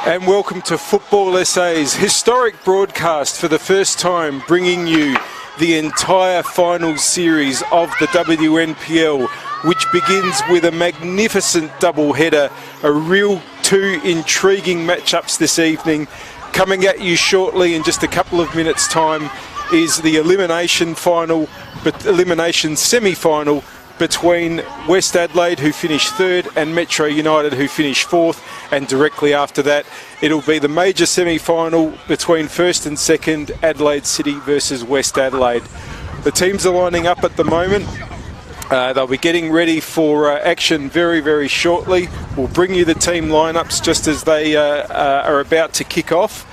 And welcome to Football SA's historic broadcast, for the first time bringing you the entire finals series of the WNPL, which begins with a magnificent double-header, a real two intriguing matchups this evening. Coming at you shortly in just a couple of minutes' time is the elimination semi-final between West Adelaide, who finished third, and Metro United, who finished fourth. And directly after that, it'll be the major semi-final between first and second, Adelaide City versus West Adelaide. The teams are lining up at the moment. They'll be getting ready for action very, very shortly. We'll bring you the team lineups just as they are about to kick off.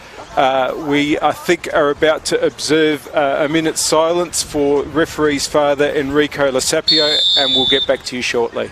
We, I think, are about to observe a minute's silence for referee's father, Enrico Lasapio, and we'll get back to you shortly.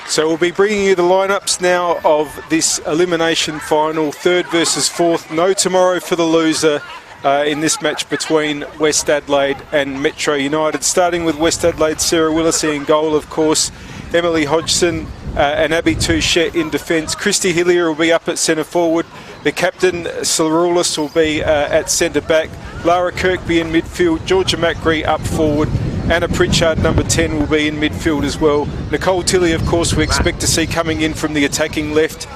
So we'll be bringing you the lineups now of this elimination final, third versus fourth. No tomorrow for the loser in this match between West Adelaide and Metro United. Starting with West Adelaide, Sarah Willisey in goal, of course. Emily Hodgson and Abby Touchette in defence. Christy Hillier will be up at centre forward. The captain, Saroulis, will be at centre back. Lara Kirkby in midfield. Georgia Macri up forward. Anna Pritchard, number 10, will be in midfield as well. Nicole Tilley, of course, we expect to see coming in from the attacking left.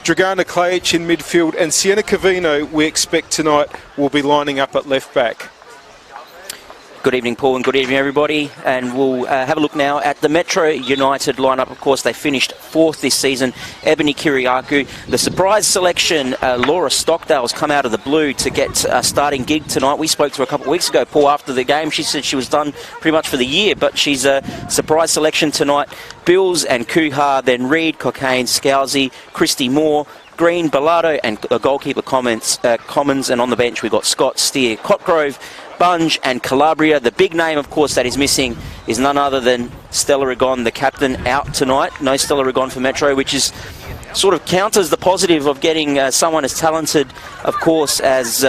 Dragana Klajic in midfield, and Sienna Cavino, we expect tonight, will be lining up at left back. Good evening, Paul, and good evening, everybody. And we'll have a look now at the Metro United lineup. Of course, they finished fourth this season. Ebony Kiriakou, the surprise selection, Laura Stockdale's come out of the blue to get a starting gig tonight. We spoke to her a couple of weeks ago, Paul, after the game. She said she was done pretty much for the year, but she's a surprise selection tonight. Bills and Kuhar, then Reed, Cocaine, Scalzi, Christy Moore, Green, Bellado, and goalkeeper Commons. And on the bench, we've got Scott, Steer, Cotgrove, Bunge and Calabria. The big name, of course, that is missing is none other than Stella Rigon, the captain, out tonight. No Stella Rigon for Metro, which is sort of counters the positive of getting someone as talented, of course, as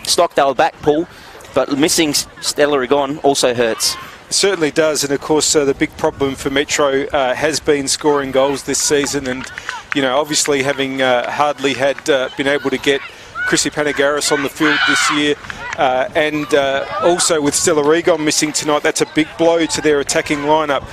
Stockdale back, Paul. But missing Stella Rigon also hurts. It certainly does, and of course the big problem for Metro has been scoring goals this season, and you know, obviously having hardly been able to get Chrissy Panagaris on the field this year, and also with Stella Rigon missing tonight, that's a big blow to their attacking lineup.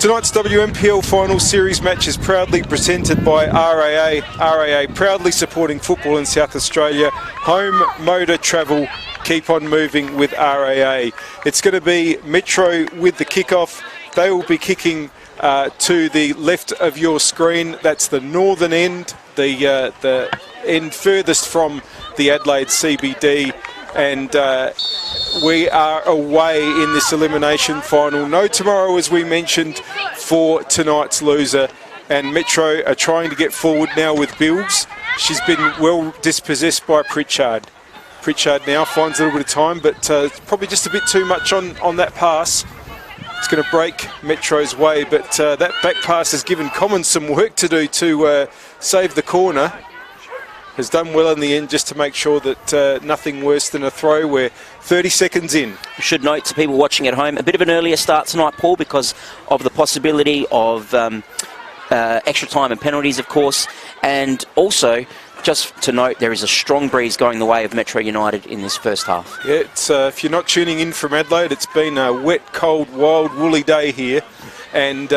Tonight's WNPL Final Series match is proudly presented by RAA. RAA proudly supporting football in South Australia. Home motor travel, keep on moving with RAA. It's going to be Metro with the kickoff. They will be kicking to the left of your screen. That's the northern end, the end furthest from the Adelaide CBD, and we are away in this elimination final. No tomorrow, as we mentioned, for tonight's loser, and Metro are trying to get forward now with Bills. She's been well dispossessed by Pritchard. Pritchard now finds a little bit of time, but probably just a bit too much on that pass. It's going to break Metro's way, but that back pass has given Commons some work to do to save the corner. Has done well in the end just to make sure that nothing worse than a throw. We're 30 seconds in. We should note to people watching at home, a bit of an earlier start tonight, Paul, because of the possibility of extra time and penalties, of course. And also, just to note, there is a strong breeze going the way of Metro United in this first half. Yeah, it's, if you're not tuning in from Adelaide, it's been a wet, cold, wild, woolly day here. And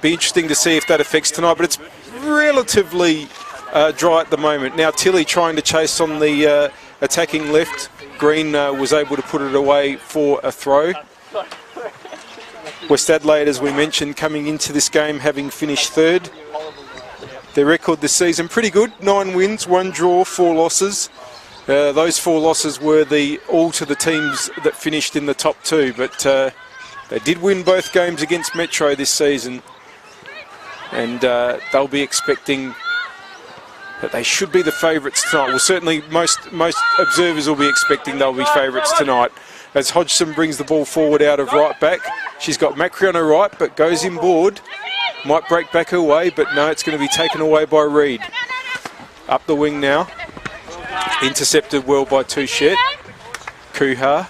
Be interesting to see if that affects tonight, but it's relatively dry at the moment. Now Tilly trying to chase on the attacking left. Green was able to put it away for a throw. West Adelaide, as we mentioned, coming into this game having finished third. Their record this season pretty good, 9 wins, 1 draw, 4 losses. Those 4 losses were all to the teams that finished in the top 2, but they did win both games against Metro this season, and they'll be expecting that they should be the favourites tonight. Well, certainly most observers will be expecting they'll be favourites tonight. As Hodgson brings the ball forward out of right back. She's got Macri on her right, but goes inboard. Might break back her way, but no, it's going to be taken away by Reed. Up the wing now. Intercepted well by Touchette. Kuhar.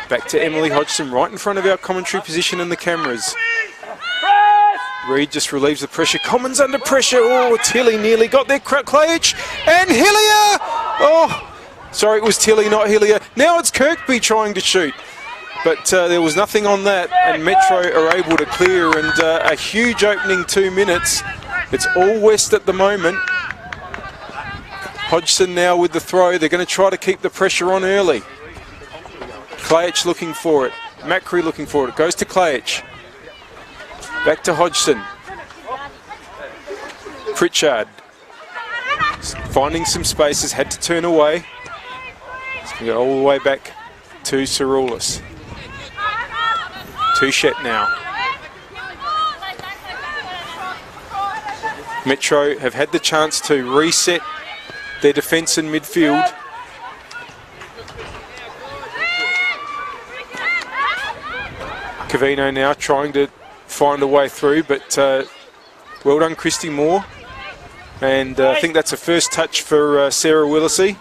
Back to Emily Hodgson, right in front of our commentary position and the cameras. Reed just relieves the pressure. Commons under pressure. Oh, Tilly nearly got there. Claych and Hillier. Oh, sorry, it was Tilly, not Hillier. Now it's Kirkby trying to shoot. But there was nothing on that, and Metro are able to clear, and a huge opening 2 minutes. It's all West at the moment. Hodgson now with the throw. They're going to try to keep the pressure on early. Claych looking for it. Macri looking for it. It goes to Claych. Back to Hodgson. Pritchard. Finding some spaces, had to turn away. It's going to go all the way back to Cerulis. Touchette now. Metro have had the chance to reset their defence in midfield. Cavino now trying to find a way through, but well done, Christy Moore. And I think that's a first touch for Sarah Willisey.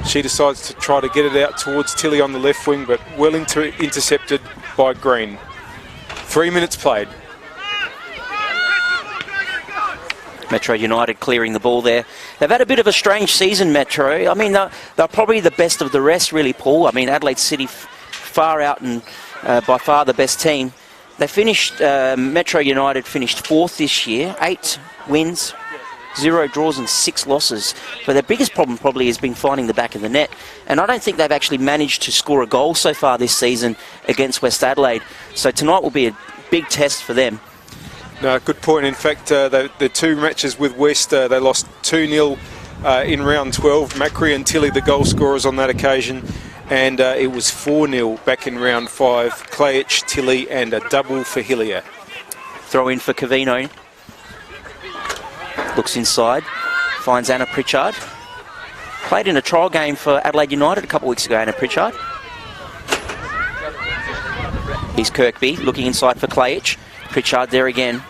She decides to try to get it out towards Tilly on the left wing, but well intercepted by Green. 3 minutes played. Metro United clearing the ball there. They've had a bit of a strange season, Metro. I mean, they're probably the best of the rest, really, Paul. I mean, Adelaide City far out and by far the best team. They finished, Metro United finished 4th this year, 8 wins, 0 draws and 6 losses. But their biggest problem probably has been finding the back of the net. And I don't think they've actually managed to score a goal so far this season against West Adelaide. So tonight will be a big test for them. No, good point. In fact, the 2 matches with West, they lost 2-0 in round 12. Macri and Tilly, the goal scorers on that occasion. And it was 4-0 back in round 5. Claych, Tilly, and a double for Hillier. Throw in for Cavino. Looks inside. Finds Anna Pritchard. Played in a trial game for Adelaide United a couple of weeks ago, Anna Pritchard. Here's Kirkby looking inside for Claych. Pritchard there again.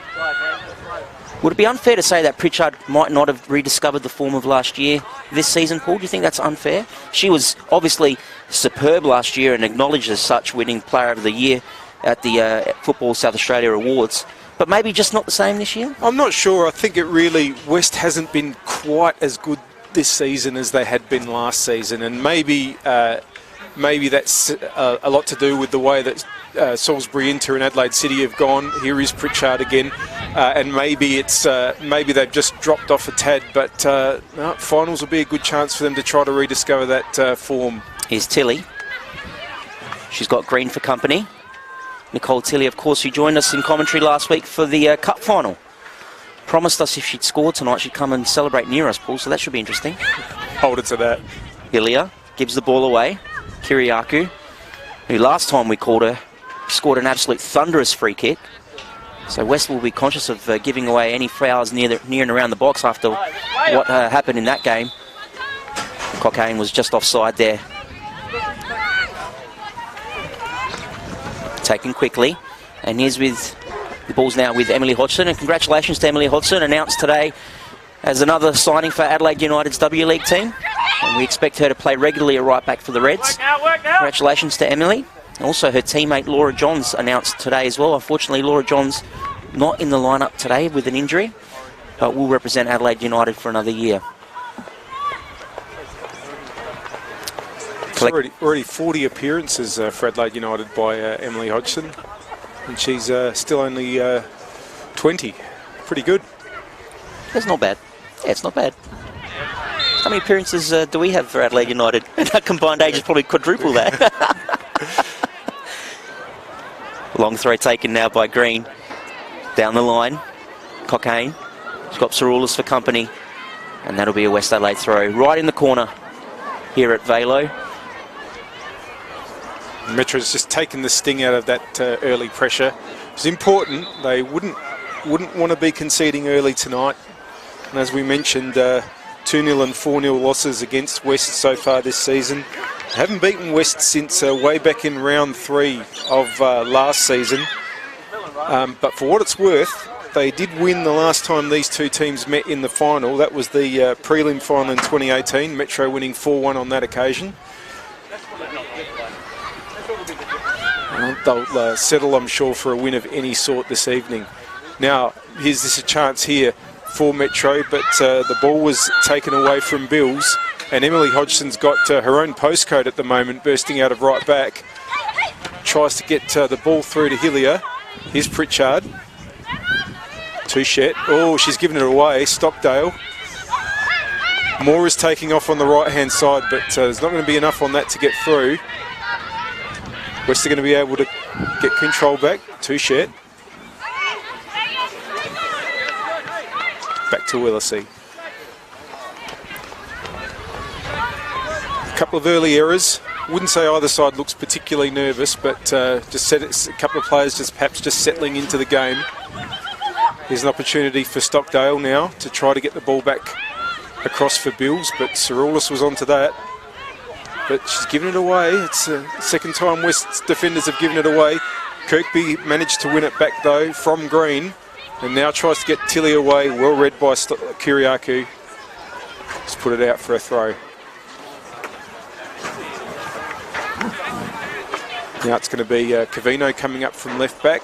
Would it be unfair to say that Pritchard might not have rediscovered the form of last year this season, Paul? Do you think that's unfair? She was obviously superb last year and acknowledged as such, winning Player of the Year at the Football South Australia Awards. But maybe just not the same this year? I'm not sure. I think West hasn't been quite as good this season as they had been last season, and maybe that's a lot to do with the way that Salisbury, Inter and Adelaide City have gone. Here is Pritchard again, and maybe they've just dropped off a tad, but no, finals will be a good chance for them to try to rediscover that form. Here's Tilly. She's got Green for company. Nicole Tilly, of course, who joined us in commentary last week for the Cup final. Promised us if she'd scored tonight, she'd come and celebrate near us, Paul, so that should be interesting. Hold it to that. Hillier gives the ball away. Kiriakou, who last time we called her, scored an absolute thunderous free kick. So West will be conscious of giving away any fouls near and around the box after what happened in that game. Cockayne was just offside there. Taken quickly, and here's with the ball's now with Emily Hodgson, and congratulations to Emily Hodgson, announced today as another signing for Adelaide United's W League team, and we expect her to play regularly at right back for the Reds. Congratulations to Emily. Also her teammate Laura Johns announced today as well. Unfortunately, Laura Johns not in the lineup today with an injury, but will represent Adelaide United for another year. Already 40 appearances for Adelaide United by Emily Hodgson. And she's still only 20. Pretty good. That's not bad. Yeah, it's not bad. How many appearances do we have for Adelaide United? And our combined age is probably quadruple that. Long throw taken now by Green. Down the line. Cockayne. She's got Saroulis for company. And that'll be a West Adelaide throw. Right in the corner here at Velo. Metro's just taken the sting out of that early pressure. It's important. They wouldn't want to be conceding early tonight. And as we mentioned, 2-0 and 4-0 losses against West so far this season. They haven't beaten West since way back in round 3 of last season. But for what it's worth, they did win the last time these two teams met in the final. That was the prelim final in 2018, Metro winning 4-1 on that occasion. And they'll settle, I'm sure, for a win of any sort this evening. Now, here's this a chance here for Metro, but the ball was taken away from Bills, and Emily Hodgson's got her own postcode at the moment, bursting out of right back. Tries to get the ball through to Hillier. Here's Pritchard. Touchette. Oh, she's given it away. Stockdale. Moore is taking off on the right-hand side, but there's not going to be enough on that to get through. West are going to be able to get control back. Touchette. Back to Willisey. A couple of early errors. Wouldn't say either side looks particularly nervous, but just a couple of players perhaps just settling into the game. Here's an opportunity for Stockdale now to try to get the ball back across for Bills, but Saroulis was onto that. But she's given it away. It's the second time West's defenders have given it away. Kirkby managed to win it back though from Green, and now tries to get Tilly away. Well read by Kiriakou. Just put it out for a throw. Now it's going to be Cavino coming up from left back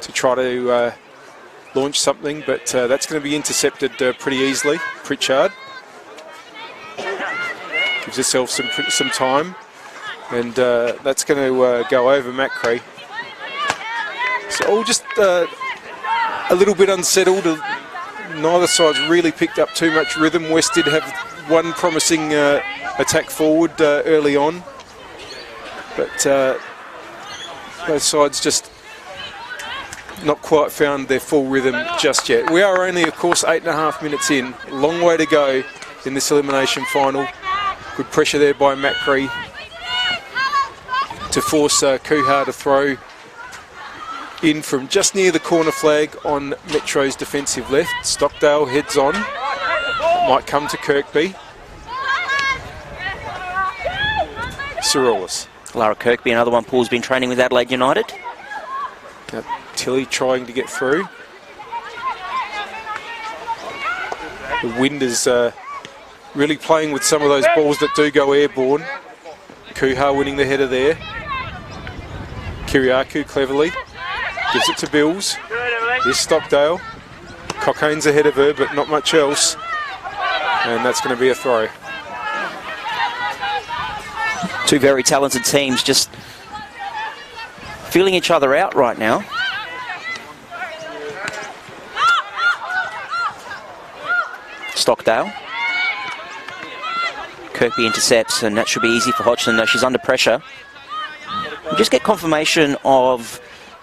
to try to launch something, but that's going to be intercepted pretty easily. Pritchard gives herself some time, and that's going to go over Macri. So all just a little bit unsettled. Neither side's really picked up too much rhythm. West did have one promising attack forward early on, but both sides just not quite found their full rhythm just yet. We are only, of course, 8.5 minutes in. Long way to go in this elimination final. Good pressure there by Macri to force Kuhar to throw in from just near the corner flag on Metro's defensive left. Stockdale heads on. Might come to Kirkby. Saroulis. Lara Kirkby, another one. Paul's been training with Adelaide United. Tilly trying to get through. The wind is really playing with some of those balls that do go airborne. Kuhar winning the header there. Kiriakou cleverly gives it to Bills. Here's Stockdale. Cockayne's ahead of her, but not much else. And that's going to be a throw. Two very talented teams just feeling each other out right now. Stockdale. Kirkby intercepts, and that should be easy for Hodgson, though she's under pressure. We just get confirmation of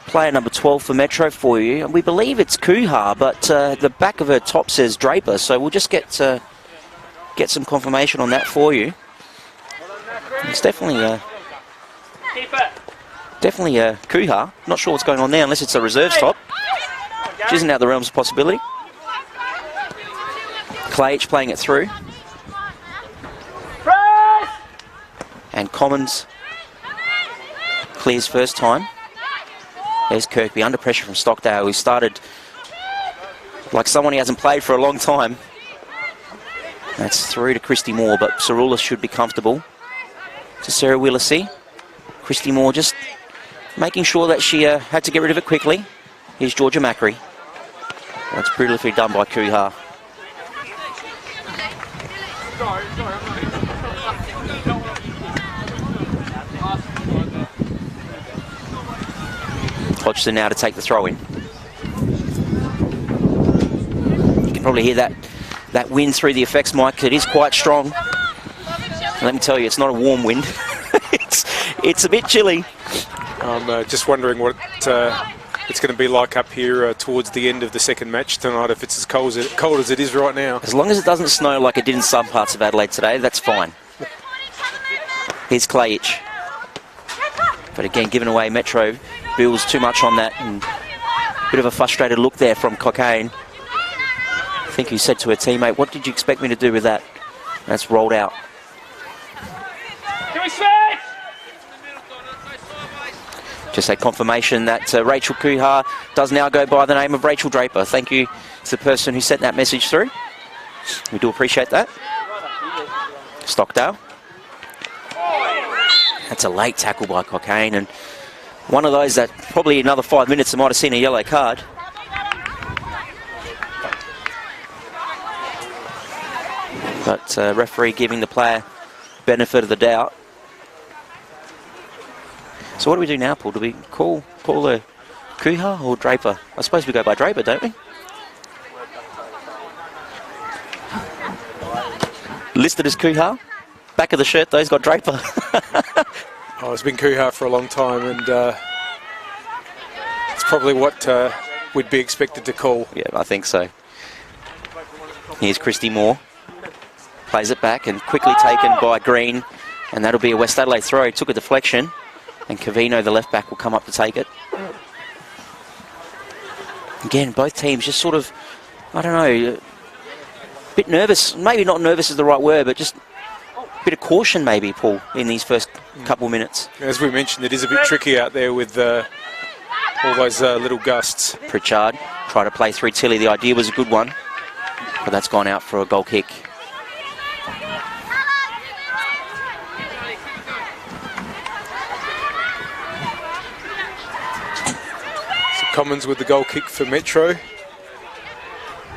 player number 12 for Metro for you. And we believe it's Kuhar, but the back of her top says Draper, so we'll just get some confirmation on that for you. It's definitely Kuhar. Not sure what's going on there unless it's a reserves top, which isn't out of the realms of possibility. Clage playing it through. And Commons clears first time. There's Kirkby under pressure from Stockdale, who started like someone he hasn't played for a long time. That's through to Christy Moore, but Saroulis should be comfortable. To Sarah Willisey. Christy Moore just making sure that she had to get rid of it quickly. Here's Georgia Macri. That's brilliantly done by Kuhar. Hodgson now to take the throw in. You can probably hear that wind through the effects mic. It is quite strong. And let me tell you, it's not a warm wind. it's a bit chilly. I'm just wondering what it's going to be like up here towards the end of the second match tonight, if it's as cold as it is right now. As long as it doesn't snow like it did in some parts of Adelaide today, that's fine. Here's Klajich. But again, giving away Metro. Bill's too much on that. And a bit of a frustrated look there from Cockayne. I think he said to her teammate, "What did you expect me to do with that?" That's rolled out. Just a confirmation that Rachel Kuhar does now go by the name of Rachel Draper. Thank you to the person who sent that message through. We do appreciate that. Stockdale. That's a late tackle by Cockayne, and one of those that probably another 5 minutes I might have seen a yellow card. But referee giving the player benefit of the doubt. So what do we do now, Paul? Do we call her Kuhar or Draper? I suppose we go by Draper, don't we? Listed as Kuhar. Back of the shirt, though, he's got Draper. Oh, it's been Kuhar for a long time, and it's probably what we'd be expected to call. Yeah, I think so. Here's Christy Moore. Plays it back and quickly taken by Green, and that'll be a West Adelaide throw. Took a deflection, and Cavino, the left back, will come up to take it. Again, both teams just sort of, I don't know, a bit nervous. Maybe not nervous is the right word, but just a bit of caution maybe, Paul, in these first couple of minutes. As we mentioned, it is a bit tricky out there with all those little gusts. Pritchard tried to play through Tilly. The idea was a good one, but that's gone out for a goal kick. Commons with the goal kick for Metro.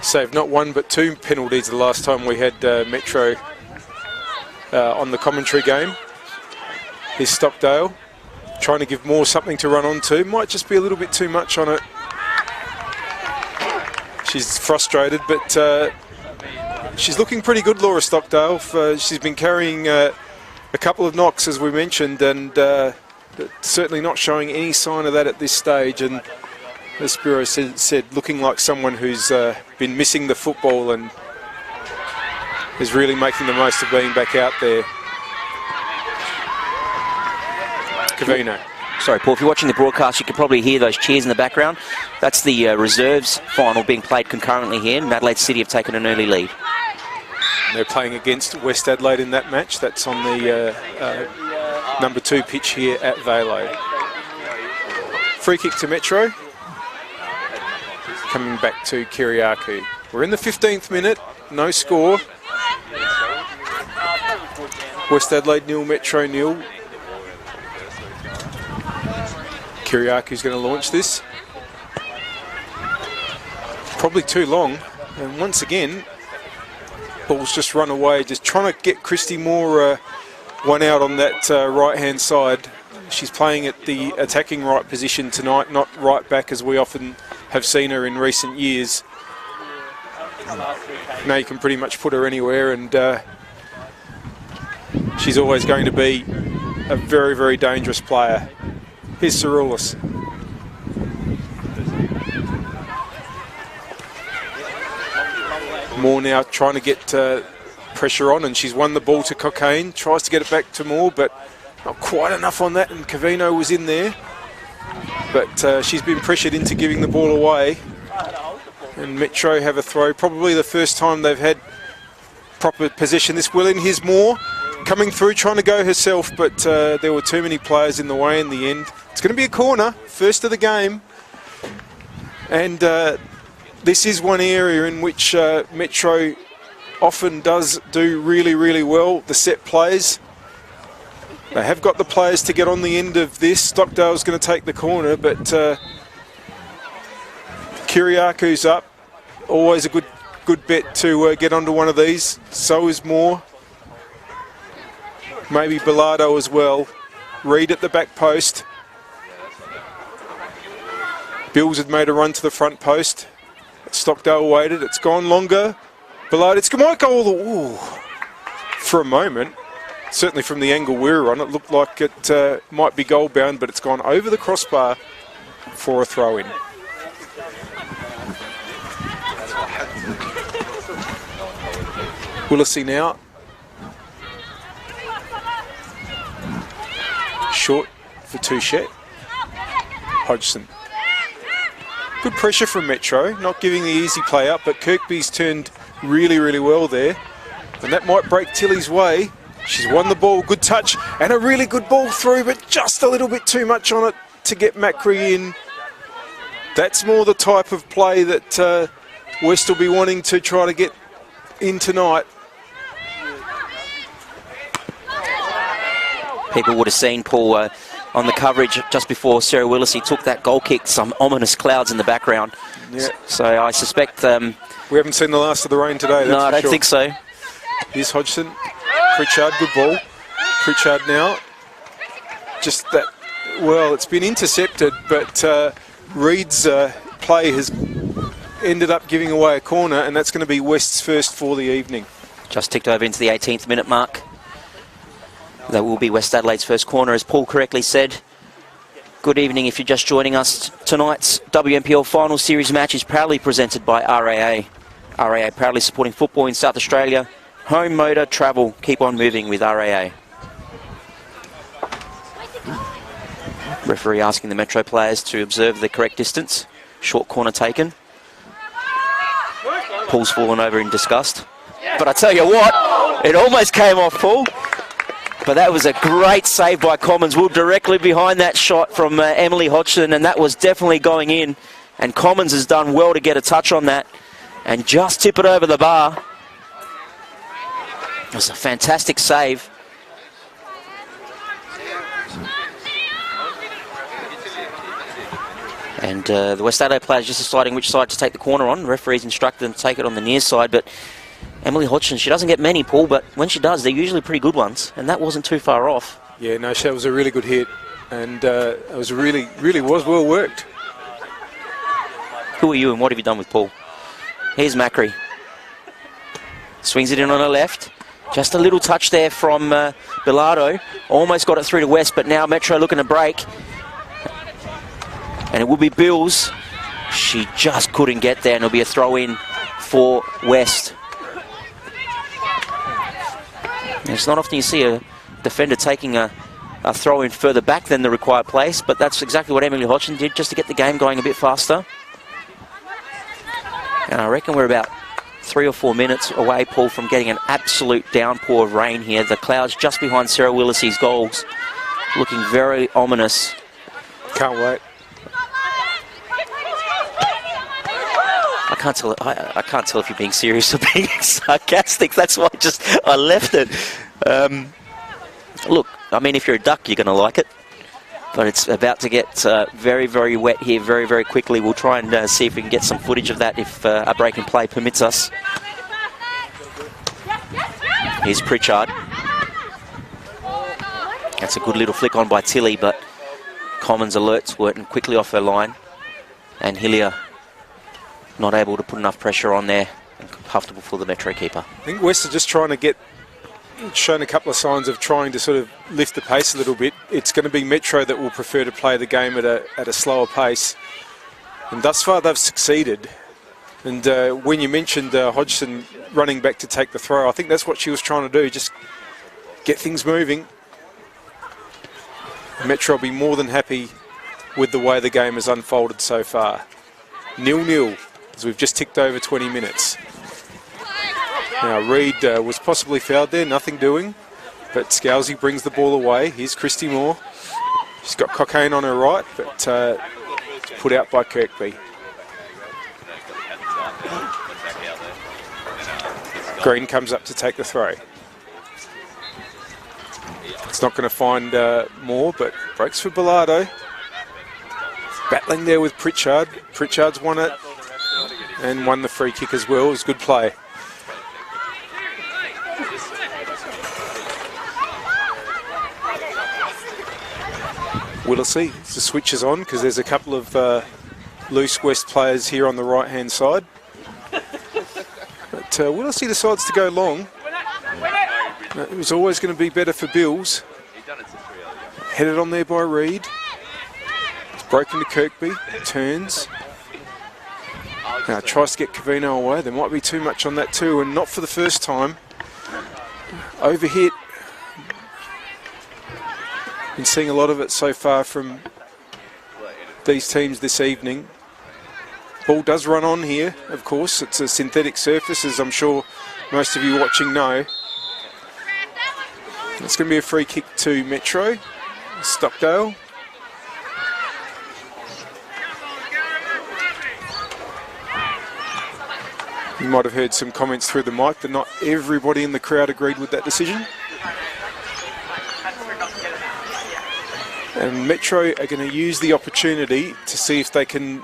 Saved not one but two penalties the last time we had Metro on the commentary game. Here's Stockdale trying to give Moore something to run onto. Might just be a little bit too much on it. She's frustrated, but she's looking pretty good, Laura Stockdale. She's been carrying a couple of knocks, as we mentioned, and certainly not showing any sign of that at this stage. And as Spiro said, looking like someone who's been missing the football and is really making the most of being back out there. Cavino. Sorry, Paul, if you're watching the broadcast, you can probably hear those cheers in the background. That's the reserves final being played concurrently here, and Adelaide City have taken an early lead. They're playing against West Adelaide in that match. That's on the number 2 pitch here at Velo. Free kick to Metro. Coming back to Kiriakou. We're in the 15th minute, no score. West Adelaide 0, Metro 0. Kiriakou's going to launch this. Probably too long. And once again, ball's just run away. Just trying to get Christy Moore one out on that right-hand side. She's playing at the attacking right position tonight, not right back as we often have seen her in recent years. Now you can pretty much put her anywhere, and she's always going to be a very, very dangerous player. Here's Cerulis. Moore now trying to get pressure on, and she's won the ball to Cockayne. Tries to get it back to Moore, but not quite enough on that, and Cavino was in there. But she's been pressured into giving the ball away. And Metro have a throw. Probably the first time they've had proper possession this well in. Here's Moore coming through, trying to go herself, but there were too many players in the way in the end. It's going to be a corner, first of the game. And this is one area in which Metro often does do really, really well, the set plays. They have got the players to get on the end of this. Stockdale's going to take the corner, but Kiriakou's up. Always a good bet to get onto one of these. So is Moore. Maybe Bilardo as well. Reed at the back post. Bills had made a run to the front post. Stockdale waited. It's gone longer. Below it might go all the... Ooh. For a moment, certainly from the angle we were on, it looked like it might be goal bound, but it's gone over the crossbar for a throw-in. Willisey now. Short for Touchette. Hodgson. Good pressure from Metro, not giving the easy play up, but Kirkby's turned really, really well there. And that might break Tilly's way. She's won the ball, good touch, and a really good ball through, but just a little bit too much on it to get Macri in. That's more the type of play that West will be wanting to try to get in tonight. People would have seen Paul on the coverage just before Sarah Willisey took that goal kick, some ominous clouds in the background. Yeah. So I suspect... we haven't seen the last of the rain today, that's No, I don't sure. think so. Here's Hodgson. Pritchard, good ball. Pritchard now. Just that, well, it's been intercepted, but Reed's play has ended up giving away a corner, and that's going to be West's first for the evening. Just ticked over into the 18th minute mark. That will be West Adelaide's first corner, as Paul correctly said. Good evening if you're just joining us. Tonight's WNPL final series match is proudly presented by RAA. RAA proudly supporting football in South Australia. Home, motor, travel, keep on moving with RAA. Referee asking the Metro players to observe the correct distance. Short corner taken. Paul's fallen over in disgust. But I tell you what, it almost came off Paul. But that was a great save by Commons. We're directly behind that shot from Emily Hodgson, and that was definitely going in. And Commons has done well to get a touch on that and just tip it over the bar. It was a fantastic save. And the West Adelaide players just deciding which side to take the corner on. The referees instructed them to take it on the near side, but Emily Hodgson, she doesn't get many, Paul, but when she does, they're usually pretty good ones, and that wasn't too far off. Yeah, no, that was a really good hit, and it was really was well worked. Who are you and what have you done with Paul? Here's Macri. Swings it in on her left. Just a little touch there from Bilardo. Almost got it through to West, but now Metro looking to break. And it will be Bills. She just couldn't get there, and it'll be a throw-in for West. It's not often you see a defender taking a throw-in further back than the required place, but that's exactly what Emily Hodgson did, just to get the game going a bit faster. And I reckon we're about 3 or 4 minutes away, Paul, from getting an absolute downpour of rain here. The clouds just behind Sarah Willisey's goals, looking very ominous. Can't wait. I can't tell if you're being serious or being sarcastic. That's why I left it. Look, I mean, if you're a duck, you're going to like it. But it's about to get very, very wet here very, very quickly. We'll try and see if we can get some footage of that if a break in play permits us. Here's Pritchard. That's a good little flick on by Tilly, but Commons alerts were quickly off her line. And Hillier not able to put enough pressure on there and comfortable for the Metro keeper. I think West are just trying to get shown a couple of signs of trying to sort of lift the pace a little bit. It's going to be Metro that will prefer to play the game at a slower pace. And thus far they've succeeded. And when you mentioned Hodgson running back to take the throw, I think that's what she was trying to do, just get things moving. Metro will be more than happy with the way the game has unfolded so far. 0-0, as we've just ticked over 20 minutes. Now Reed was possibly fouled there, nothing doing, but Scalzi brings the ball away. Here's Christy Moore. She's got Cockayne on her right, but put out by Kirkby. Green comes up to take the throw. It's not going to find Moore, but breaks for Bilardo. Battling there with Pritchard. Pritchard's won it and won the free kick as well. It was good play. Willisey, the switch is on because there's a couple of loose West players here on the right-hand side. But Willisey decides to go long. It was always going to be better for Bills. Headed on there by Reid. It's broken to Kirkby. Turns. Now tries to get Covino away. There might be too much on that too, and not for the first time. Overhit. Been seeing a lot of it so far from these teams this evening. Ball does run on here, of course. It's a synthetic surface, as I'm sure most of you watching know. It's going to be a free kick to Metro. Stockdale. You might have heard some comments through the mic, but not everybody in the crowd agreed with that decision. And Metro are going to use the opportunity to see if they can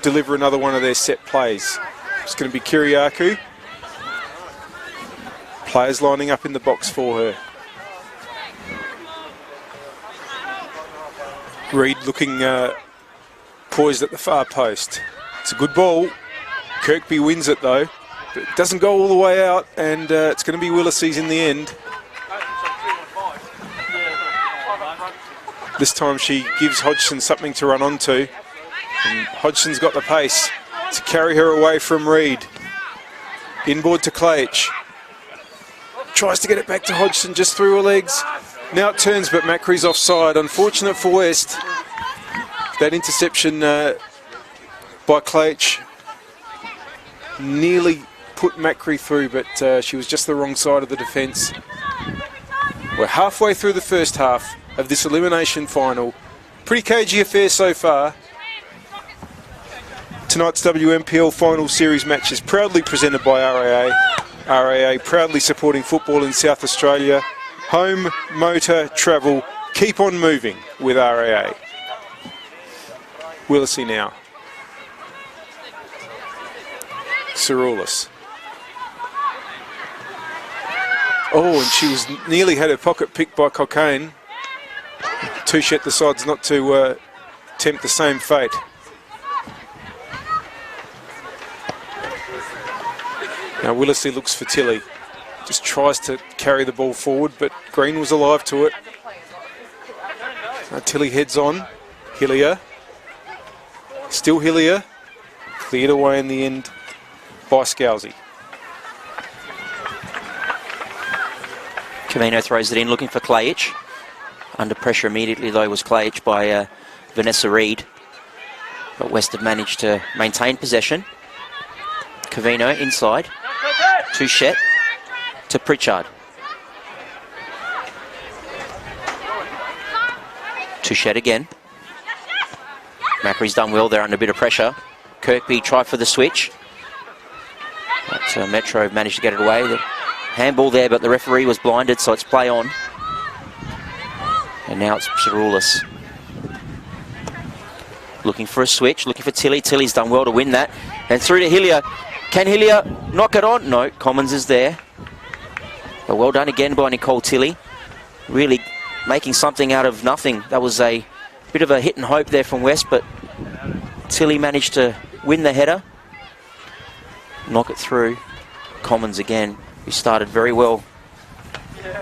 deliver another one of their set plays. It's going to be Kiriakou. Players lining up in the box for her. Reid looking poised at the far post. It's a good ball. Kirkby wins it though, but it doesn't go all the way out, and it's going to be Willisey's in the end. This time she gives Hodgson something to run onto, and Hodgson's got the pace to carry her away from Reid. Inboard to Klaic. Tries to get it back to Hodgson just through her legs. Now it turns, but Macri's offside. Unfortunate for West. That interception by Klaic nearly put Macri through, but she was just the wrong side of the defence. We're halfway through the first half of this elimination final. Pretty cagey affair so far. Tonight's WNPL final series match is proudly presented by RAA. RAA proudly supporting football in South Australia. Home, motor, travel, keep on moving with RAA. Willisey now. Cerulis. Oh, and she was nearly had her pocket picked by Cocaine. Touchette decides not to tempt the same fate. Now Willisey looks for Tilly. Just tries to carry the ball forward, but Green was alive to it. Now Tilly heads on. Hillier. Still Hillier. Cleared away in the end by Scalzi. Covino throws it in, looking for Klaic. Under pressure immediately, though, was Klaic by Vanessa Reid. But West have managed to maintain possession. Covino inside. Touchette to Pritchard. Touchette again. Macri's done well there under a bit of pressure. Kirkby tried for the switch. But Metro managed to get it away. The handball there, but the referee was blinded, so it's play on. And now it's Cerulis. Looking for a switch, looking for Tilly. Tilly's done well to win that. And through to Hillier. Can Hillier knock it on? No, Commons is there. But well done again by Nicole Tilly. Really making something out of nothing. That was a bit of a hit and hope there from West, but Tilly managed to win the header. Knock it through. Commons again, who started very well.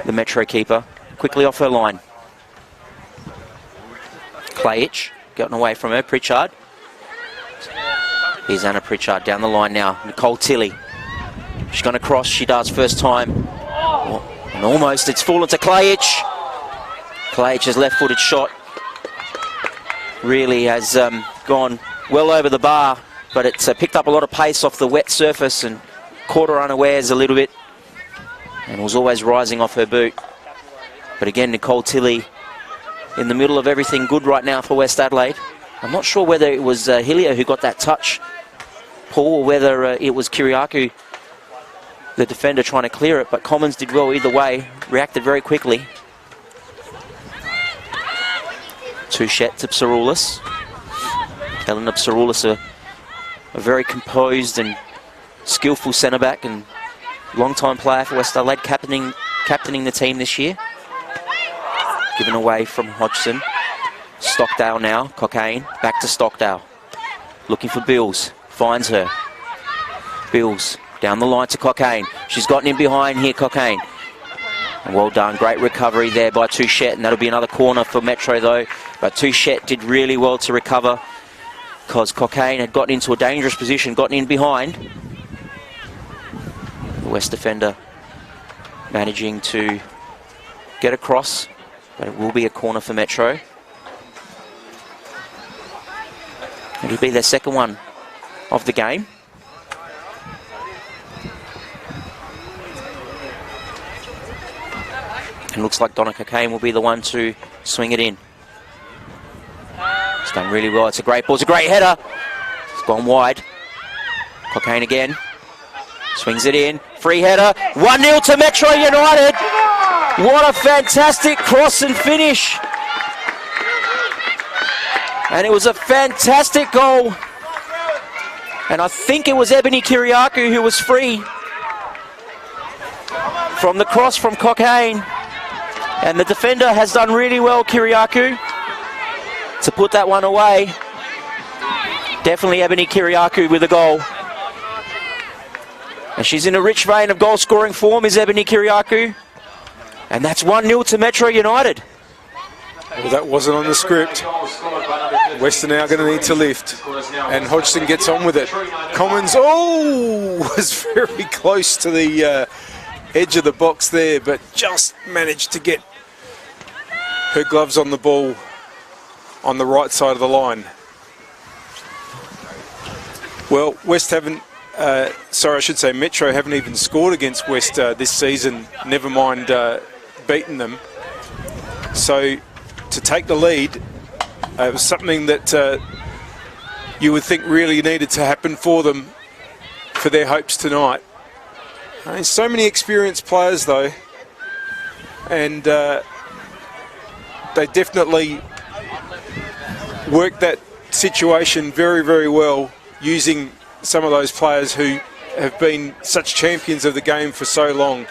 The Metro keeper. Quickly off her line. Klaic gotten away from her. Pritchard. Here's Anna Pritchard down the line now. Nicole Tilly. She's going to cross. She does first time. And almost it's fallen to Klaic. Klaic's left-footed shot really has gone well over the bar, but it's picked up a lot of pace off the wet surface and caught her unawares a little bit, and was always rising off her boot. But again, Nicole Tilly in the middle of everything good right now for West Adelaide. I'm not sure whether it was Hillier who got that touch, Paul, or whether it was Kiriakou, the defender, trying to clear it, but Commons did well either way, reacted very quickly. Touchette to Cerulis. Eleanor Cerulis, a very composed and skillful centre-back and long-time player for West Adelaide, captaining the team this year. Given away from Hodgson. Stockdale now, Cocaine, back to Stockdale. Looking for Bills. Finds her. Bills down the line to Cockayne. She's gotten in behind here, Cockayne. And well done. Great recovery there by Touchette. And that'll be another corner for Metro, though. But Touchette did really well to recover because Cockayne had gotten into a dangerous position, gotten in behind. The West defender managing to get across. But it will be a corner for Metro. It'll be their second one of the game. And looks like Donna Cockayne will be the one to swing it in. It's done really well. It's a great ball. It's a great header. It's gone wide. Cockayne again. Swings it in. Free header. 1-0 to Metro United. What a fantastic cross and finish. And it was a fantastic goal. And I think it was Ebony Kiriakou who was free from the cross from Cockayne. And the defender has done really well, Kiriakou, to put that one away. Definitely Ebony Kiriakou with a goal. And she's in a rich vein of goal-scoring form, is Ebony Kiriakou. And that's 1-0 to Metro United. Well, that wasn't on the script. West are now going to need to lift. And Hodgson gets on with it. Commons, was very close to the edge of the box there, but just managed to get her gloves on the ball on the right side of the line. Well, West haven't, Metro haven't even scored against West this season, never mind beaten them. So to take the lead, it was something that you would think really needed to happen for them, for their hopes tonight. There's so many experienced players though, and they definitely worked that situation very, very well, using some of those players who have been such champions of the game for so long.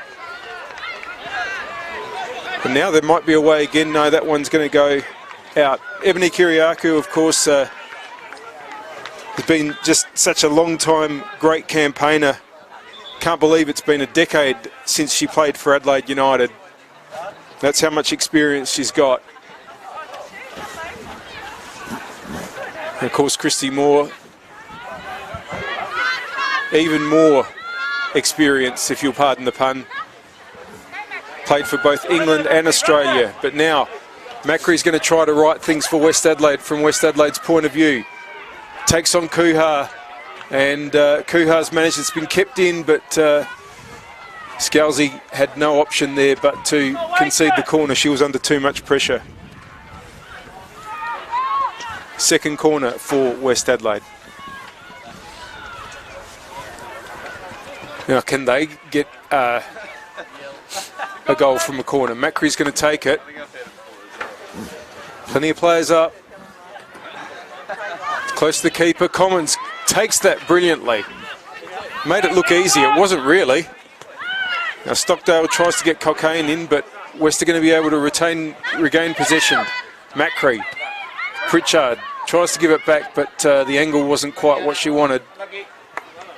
And now there might be a way again. No, that one's going to go out. Ebony Kiriakou, of course, has been just such a long time great campaigner. Can't believe it's been a decade since she played for Adelaide United. That's how much experience she's got. And of course, Christy Moore, even more experience, if you'll pardon the pun. Played for both England and Australia. But now, Macquarie's going to try to right things for West Adelaide from West Adelaide's point of view. Takes on Kuhar. And Kuhar's managed, it's been kept in, but Scalzi had no option there but to concede the corner. She was under too much pressure. Second corner for West Adelaide. Now, can they get a goal from a corner? Macquarie's going to take it. Plenty of players up. Close to the keeper. Commons takes that brilliantly. Made it look easy. It wasn't really. Now Stockdale tries to get Cockayne in, but West are going to be able to regain possession. Macri. Pritchard tries to give it back, but the angle wasn't quite what she wanted.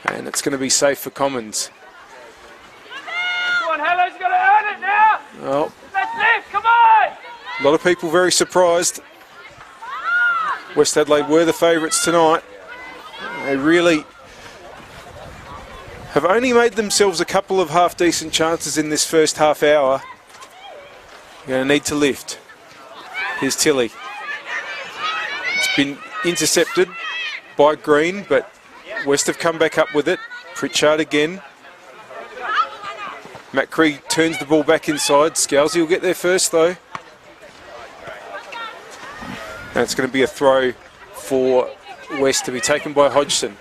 And it's going to be safe for Commons. Come on, Helen's got to earn it now. Well, Let's lift, come on. a lot of people very surprised. West Adelaide were the favourites tonight. They really have only made themselves a couple of half-decent chances in this first half hour. You're going to need to lift. Here's Tilly. It's been intercepted by Green, but West have come back up with it. Pritchard again. Macri turns the ball back inside. Scalzi will get there first though. And it's going to be a throw for West to be taken by Hodgson.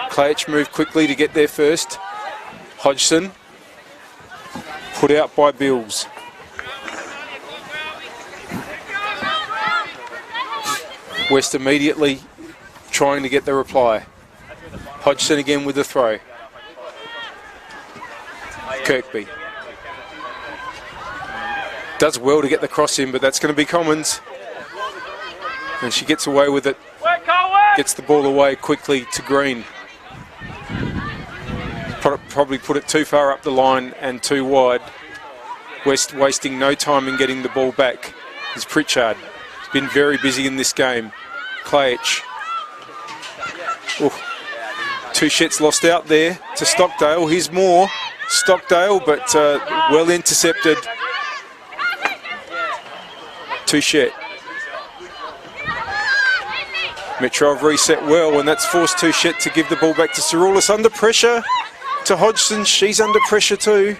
Klach moved quickly to get there first. Hodgson put out by Bills. West immediately trying to get the reply. Hodgson again with the throw. Kirkby does well to get the cross in, but that's going to be Commons. And she gets away with it. Work, Cole, work. gets the ball away quickly to Green. Probably put it too far up the line and too wide. West wasting no time in getting the ball back is Pritchard. He's been very busy in this game. Klajec. Two shits lost out there to Stockdale. Here's more. Stockdale, but well intercepted. Touchet. Metro have reset well, and that's forced Touchet to give the ball back to Ciroulis. Under pressure to Hodgson. She's under pressure too.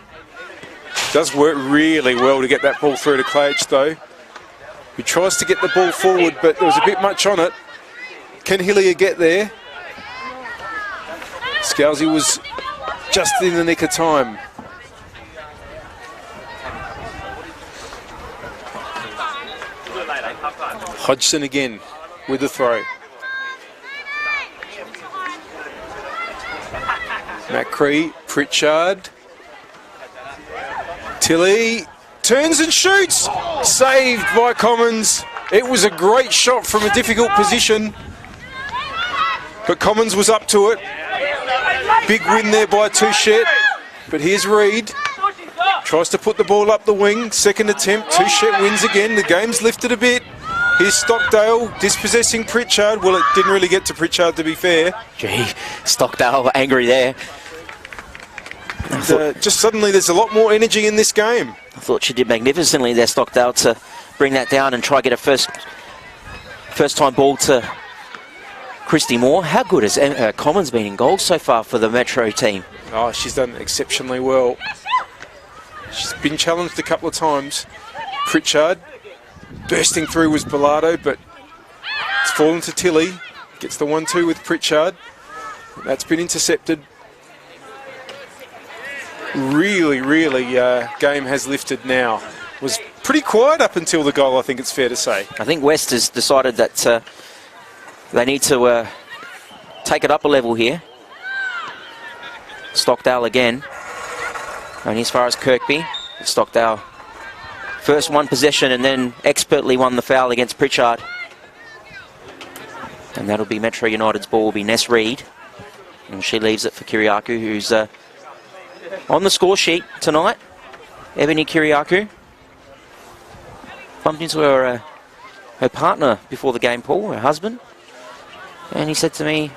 Does work really well to get that ball through to Klajec though. He tries to get the ball forward, but there was a bit much on it. Can Hillier get there? Scalzi was just in the nick of time. Hodgson again with the throw. Macri, Pritchard. Tilly turns and shoots. Saved by Commons. It was a great shot from a difficult position, but Commons was up to it. Big win there by Touchet. But here's Reid. Tries to put the ball up the wing. Second attempt. Touchet wins again. The game's lifted a bit. Here's Stockdale dispossessing Pritchard. Well, it didn't really get to Pritchard, to be fair. Gee, Stockdale angry there. Just suddenly there's a lot more energy in this game. I thought she did magnificently there, Stockdale, to bring that down and try to get a first time ball to Christy Moore. How good has Commons been in goals so far for the Metro team? Oh, she's done exceptionally well. She's been challenged a couple of times. Pritchard bursting through was Bilardo, but it's fallen to Tilly. Gets the 1-2 with Pritchard. That's been intercepted. Really, game has lifted now. Was pretty quiet up until the goal, I think it's fair to say. I think West has decided that they need to take it up a level here. Stockdale again. Only as far as Kirkby. Stockdale first won possession and then expertly won the foul against Pritchard. And that'll be Metro United's ball, will be Ness Reid. And she leaves it for Kiriakou, who's on the score sheet tonight. Ebony Kiriakou bumped into her partner before the game, Paul, her husband. And he said to me,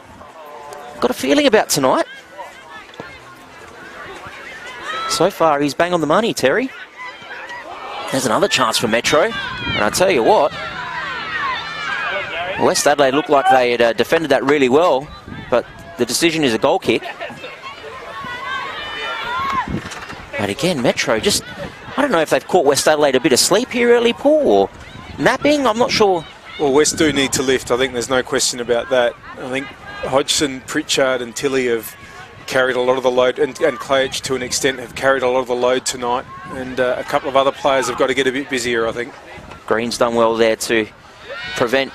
got a feeling about tonight. So far, he's bang on the money, Terry. There's another chance for Metro. And I tell you what, West Adelaide looked like they had defended that really well, but the decision is a goal kick. But again, Metro just, I don't know if they've caught West Adelaide a bit asleep here early, Paul, or napping, I'm not sure. Well, West do need to lift. I think there's no question about that. I think Hodgson, Pritchard and Tilly have carried a lot of the load, and Klajec to an extent have carried a lot of the load tonight. And a couple of other players have got to get a bit busier, I think. Green's done well there to prevent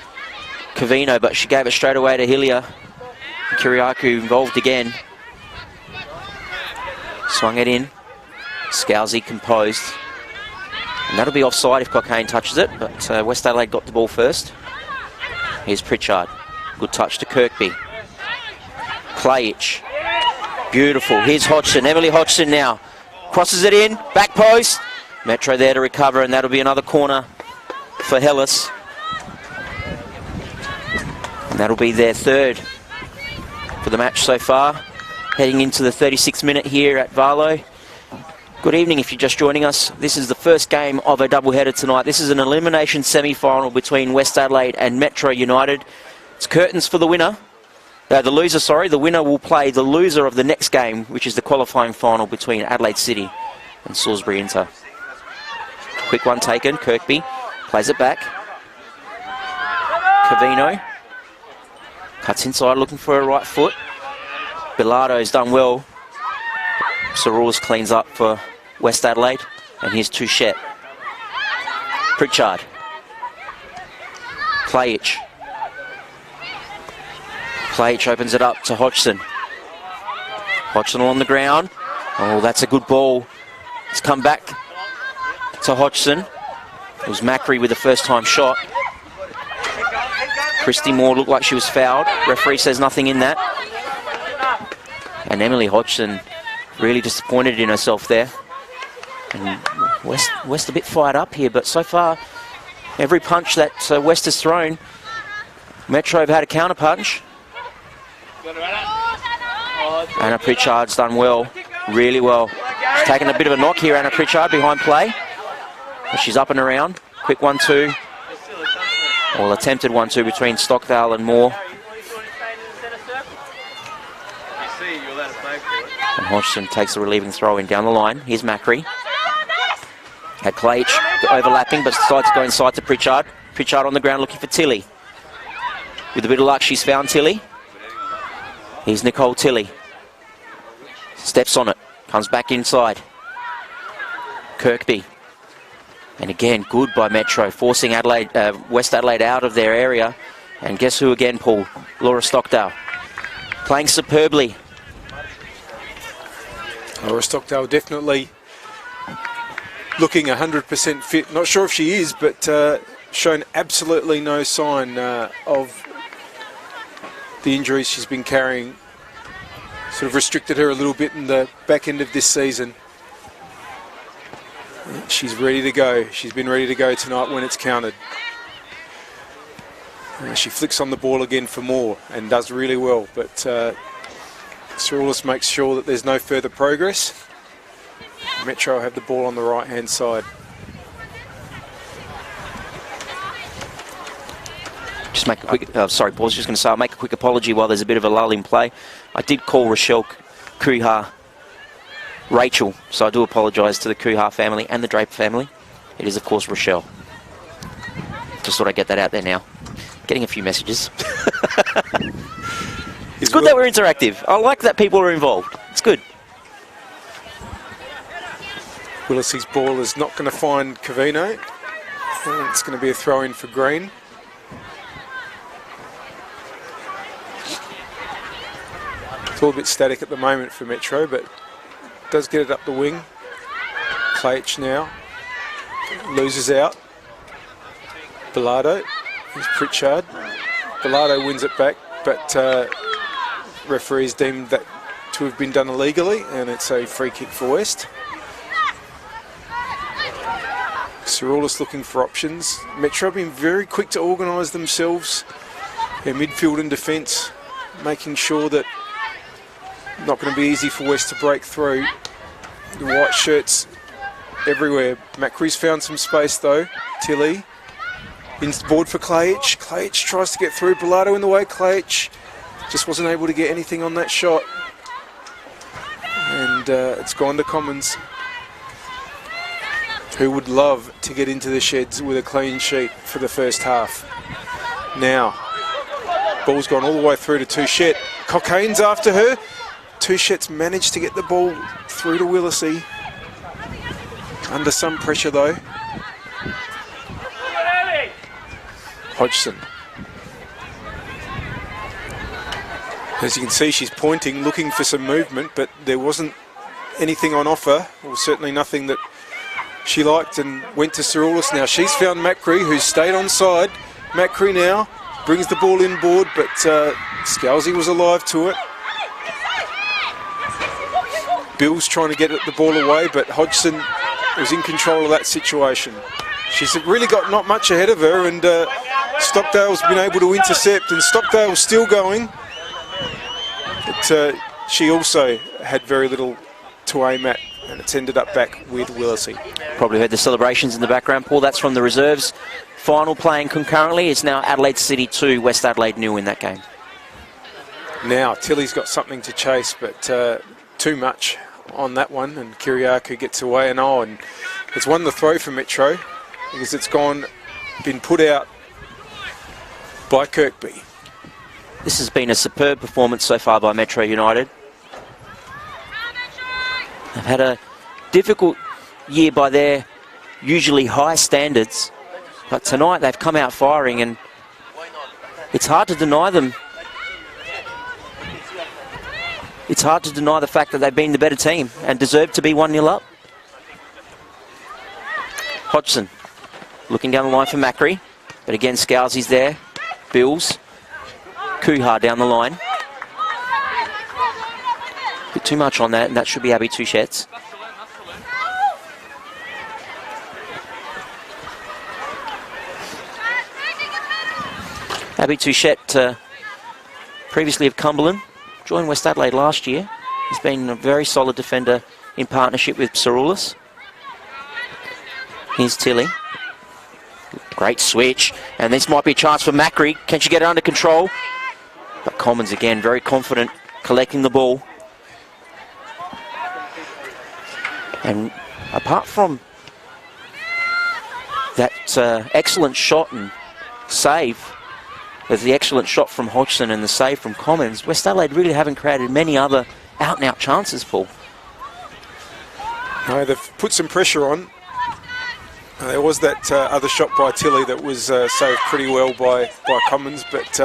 Covino, but she gave it straight away to Hillier. Kiriakou involved again. Swung it in. Scalzi composed. And that'll be offside if Cockayne touches it, but West Adelaide got the ball first. Here's Pritchard. Good touch to Kirkby. Klajec. Beautiful. Here's Hodgson. Emily Hodgson now. Crosses it in. Back post. Metro there to recover, and that'll be another corner for Hellas. And that'll be their third for the match so far. Heading into the 36th minute here at Varlo. Good evening if you're just joining us. This is the first game of a doubleheader tonight. This is an elimination semi-final between West Adelaide and Metro United. It's curtains for the winner. The loser, sorry. The winner will play the loser of the next game, which is the qualifying final between Adelaide City and Salisbury Inter. Quick one taken. Kirkby plays it back. Covino cuts inside looking for a right foot. Bilardo's done well. Ciroulis cleans up for West Adelaide. And here's Touchet. Pritchard. Klajec. Klajec opens it up to Hodgson. Hodgson on the ground. Oh, that's a good ball. It's come back to Hodgson. It was Macri with the first time shot. Christy Moore looked like she was fouled. Referee says nothing in that. And Emily Hodgson really disappointed in herself there. And West a bit fired up here, but so far, every punch that West has thrown, Metro have had a counter punch. Anna Pritchard's done well, really well. She's taken a bit of a knock here, Anna Pritchard, behind play. But she's up and around. Quick 1-2. Well, attempted 1-2 between Stockdale and Moore. And Hodgson takes the relieving throw in down the line. Here's Macri. Had Claich overlapping, but decides to go inside to Pritchard. Pritchard on the ground looking for Tilly. With a bit of luck, she's found Tilly. Here's Nicole Tilly. Steps on it. Comes back inside. Kirkby. And again, good by Metro, forcing Adelaide, West Adelaide out of their area. And guess who again, Paul? Laura Stockdale. Playing superbly. Laura Stockdale definitely looking 100% fit. Not sure if she is, but shown absolutely no sign of the injuries she's been carrying. Sort of restricted her a little bit in the back end of this season. She's ready to go. She's been ready to go tonight when it's counted. She flicks on the ball again for Moore and does really well, but Cerulis makes sure that there's no further progress. Metro have the ball on the right-hand side. Just make a quick, sorry, Paul, I was just going to say, I'll make a quick apology while there's a bit of a lull in play. I did call Rochelle Kuha Rachel, so I do apologise to the Kuha family and the Draper family. It is, of course, Rochelle. Just thought I'd get that out there now. Getting a few messages. It's good that we're interactive. I like that people are involved. It's good. Willis's ball is not going to find Covino. It's going to be a throw-in for Green. It's all a bit static at the moment for Metro, but does get it up the wing. Claich now loses out. Bilardo. Here's Pritchard. Bilardo wins it back, but referees deemed that to have been done illegally, and it's a free kick for West. Cerulis looking for options. Metro have been very quick to organise themselves. Their midfield and defence, making sure that not going to be easy for West to break through. The white shirts everywhere. Macri's found some space though. Tilly. Board for Claich. Claich tries to get through. Bilardo in the way. Claich just wasn't able to get anything on that shot. And it's gone to Commons, who would love to get into the sheds with a clean sheet for the first half. Now, ball's gone all the way through to Touchette. Cocaine's after her. Touchette's managed to get the ball through to Willisey. Under some pressure though. Hodgson. As you can see, she's pointing, looking for some movement, but there wasn't anything on offer, or certainly nothing that she liked, and went to Cerulis now. She's found Macri, who's stayed on side. Macri now brings the ball inboard, but Scalzi was alive to it. Bill's trying to get the ball away, but Hodgson was in control of that situation. She's really got not much ahead of her, and Stockdale's been able to intercept, and Stockdale's still going. But she also had very little to aim at, and it's ended up back with Willisey. Probably heard the celebrations in the background, Paul. That's from the reserves. Final playing concurrently. It's now Adelaide City 2, West Adelaide 0 in that game. Now, Tilly's got something to chase, but too much on that one, and Kiriakou gets away, and it's won the throw for Metro because it's been put out by Kirkby. This has been a superb performance so far by Metro United. They've had a difficult year by their usually high standards, but tonight they've come out firing, and it's hard to deny them. It's hard to deny the fact that they've been the better team and deserve to be 1-0 up. Hodgson looking down the line for Macri, but again Scalzi's there. Bills. Kuhar down the line. Bit too much on that, and that should be Abby Touchette. Abby Touchette, previously of Cumberland, joined West Adelaide last year. He's been a very solid defender in partnership with Saroulis. Here's Tilly. Great switch, and this might be a chance for Macri. Can she get it under control? But Commons again, very confident, collecting the ball. And apart from that excellent shot and save, there's the excellent shot from Hodgson and the save from Commons, West Adelaide really haven't created many other out-and-out chances, Paul. No, they've put some pressure on. There was that other shot by Tilly that was saved pretty well by Commons, but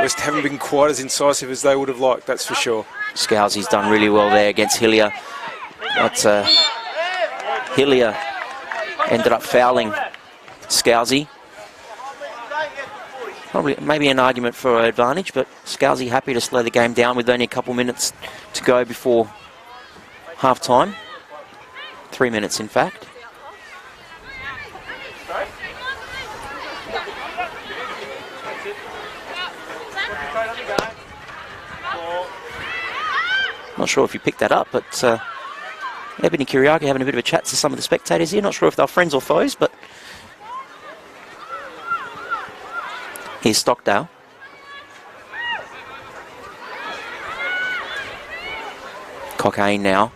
West haven't been quite as incisive as they would have liked, that's for sure. Scousy's done really well there against Hillier. But Hillier ended up fouling Scousy. Probably maybe an argument for an advantage, but Scousy happy to slow the game down with only a couple minutes to go before half-time. 3 minutes, in fact. Not sure if you picked that up, but Ebony Kiriaki having a bit of a chat to some of the spectators here. Not sure if they're friends or foes, but here's Stockdale. Cockayne now.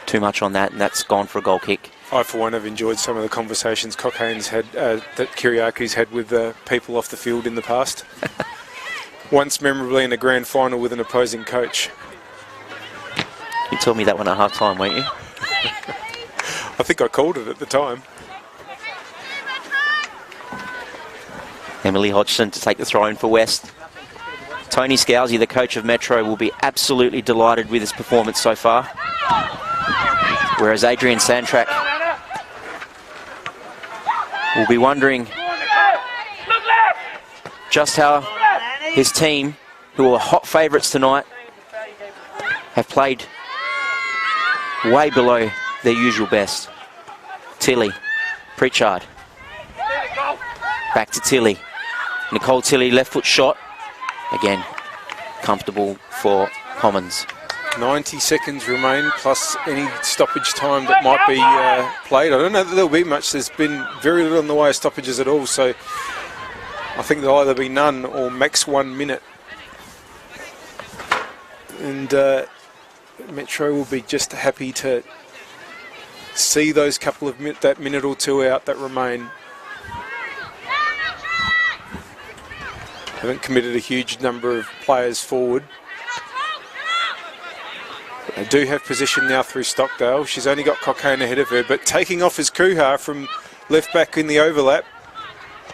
Too much on that, and that's gone for a goal kick. I, for one, have enjoyed some of the conversations Cockayne's had, that Kiriaki's had with people off the field in the past. Once memorably in a grand final with an opposing coach. You told me that one at half-time, weren't you? I think I called it at the time. Emily Hodgson to take the throw-in for West. Tony Scousy, the coach of Metro, will be absolutely delighted with his performance so far. Whereas Adrian Sandtrack will be wondering just how his team, who are hot favourites tonight, have played way below their usual best. Tilly, Pritchard, back to Tilly. Nicole Tilly, left foot shot. Again, comfortable for Commons. 90 seconds remain, plus any stoppage time that might be played. I don't know that there'll be much. There's been very little in the way of stoppages at all, so I think there'll either be none or max 1 minute. And Metro will be just happy to see those couple of that minute or two out that remain. Haven't committed a huge number of players forward. They do have position now through Stockdale. She's only got Cockayne ahead of her, but taking off is Kuhar from left back in the overlap.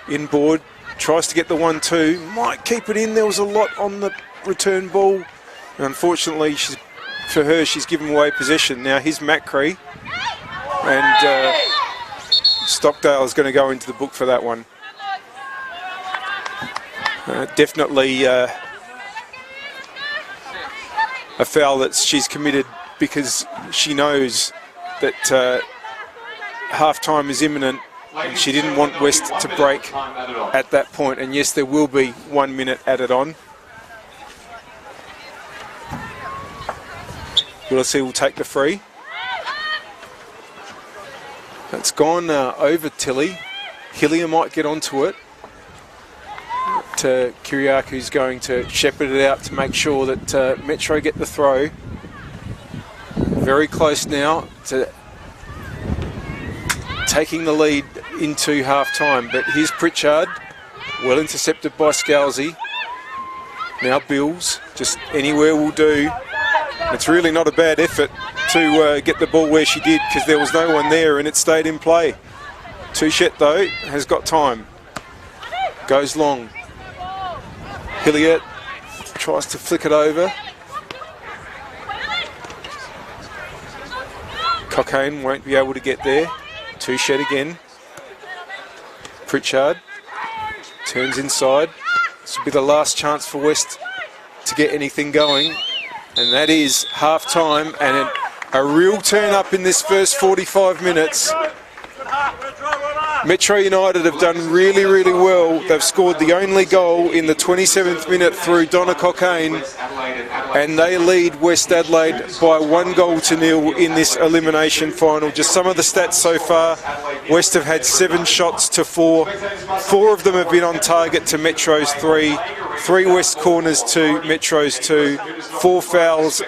Inboard, tries to get the 1-2, might keep it in. There was a lot on the return ball. And unfortunately, for her, she's given away possession. Now here's Macri. And Stockdale is going to go into the book for that one. Definitely a foul that she's committed because she knows that half-time is imminent and she didn't want West to break at that point. And yes, there will be 1 minute added on. Willisey will take the free. That's gone over Tilly. Hillier might get onto it. Kiriaku's going to shepherd it out to make sure that Metro get the throw. Very close now to taking the lead into half-time. But here's Pritchard, well intercepted by Scalzi. Now Bills, just anywhere will do. It's really not a bad effort to get the ball where she did because there was no one there and it stayed in play. Touchette, though, has got time. Goes long. Hillier tries to flick it over. Cockayne won't be able to get there. Touchette again. Pritchard Turns inside. This will be the last chance for West to get anything going. And that is half-time, and a real turn-up in this first 45 minutes. Metro United have done really, really well. They've scored the only goal in the 27th minute through Donna Cockayne, and they lead West Adelaide by 1-0 in this elimination final. Just some of the stats so far. West have had 7 shots to 4. 4 of them have been on target to Metro's 3. 3 West corners to Metro's 2. 4 fouls,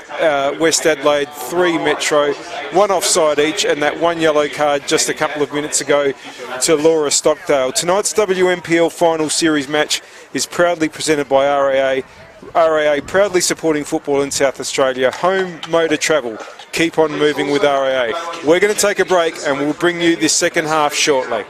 West Adelaide, 3 Metro. 1 offside each, and that 1 yellow card just a couple of minutes ago to Laura Stockdale. Tonight's WNPL final series match is proudly presented by RAA. RAA proudly supporting football in South Australia. Home motor travel. Keep on moving with RAA. We're going to take a break and we'll bring you this second half shortly.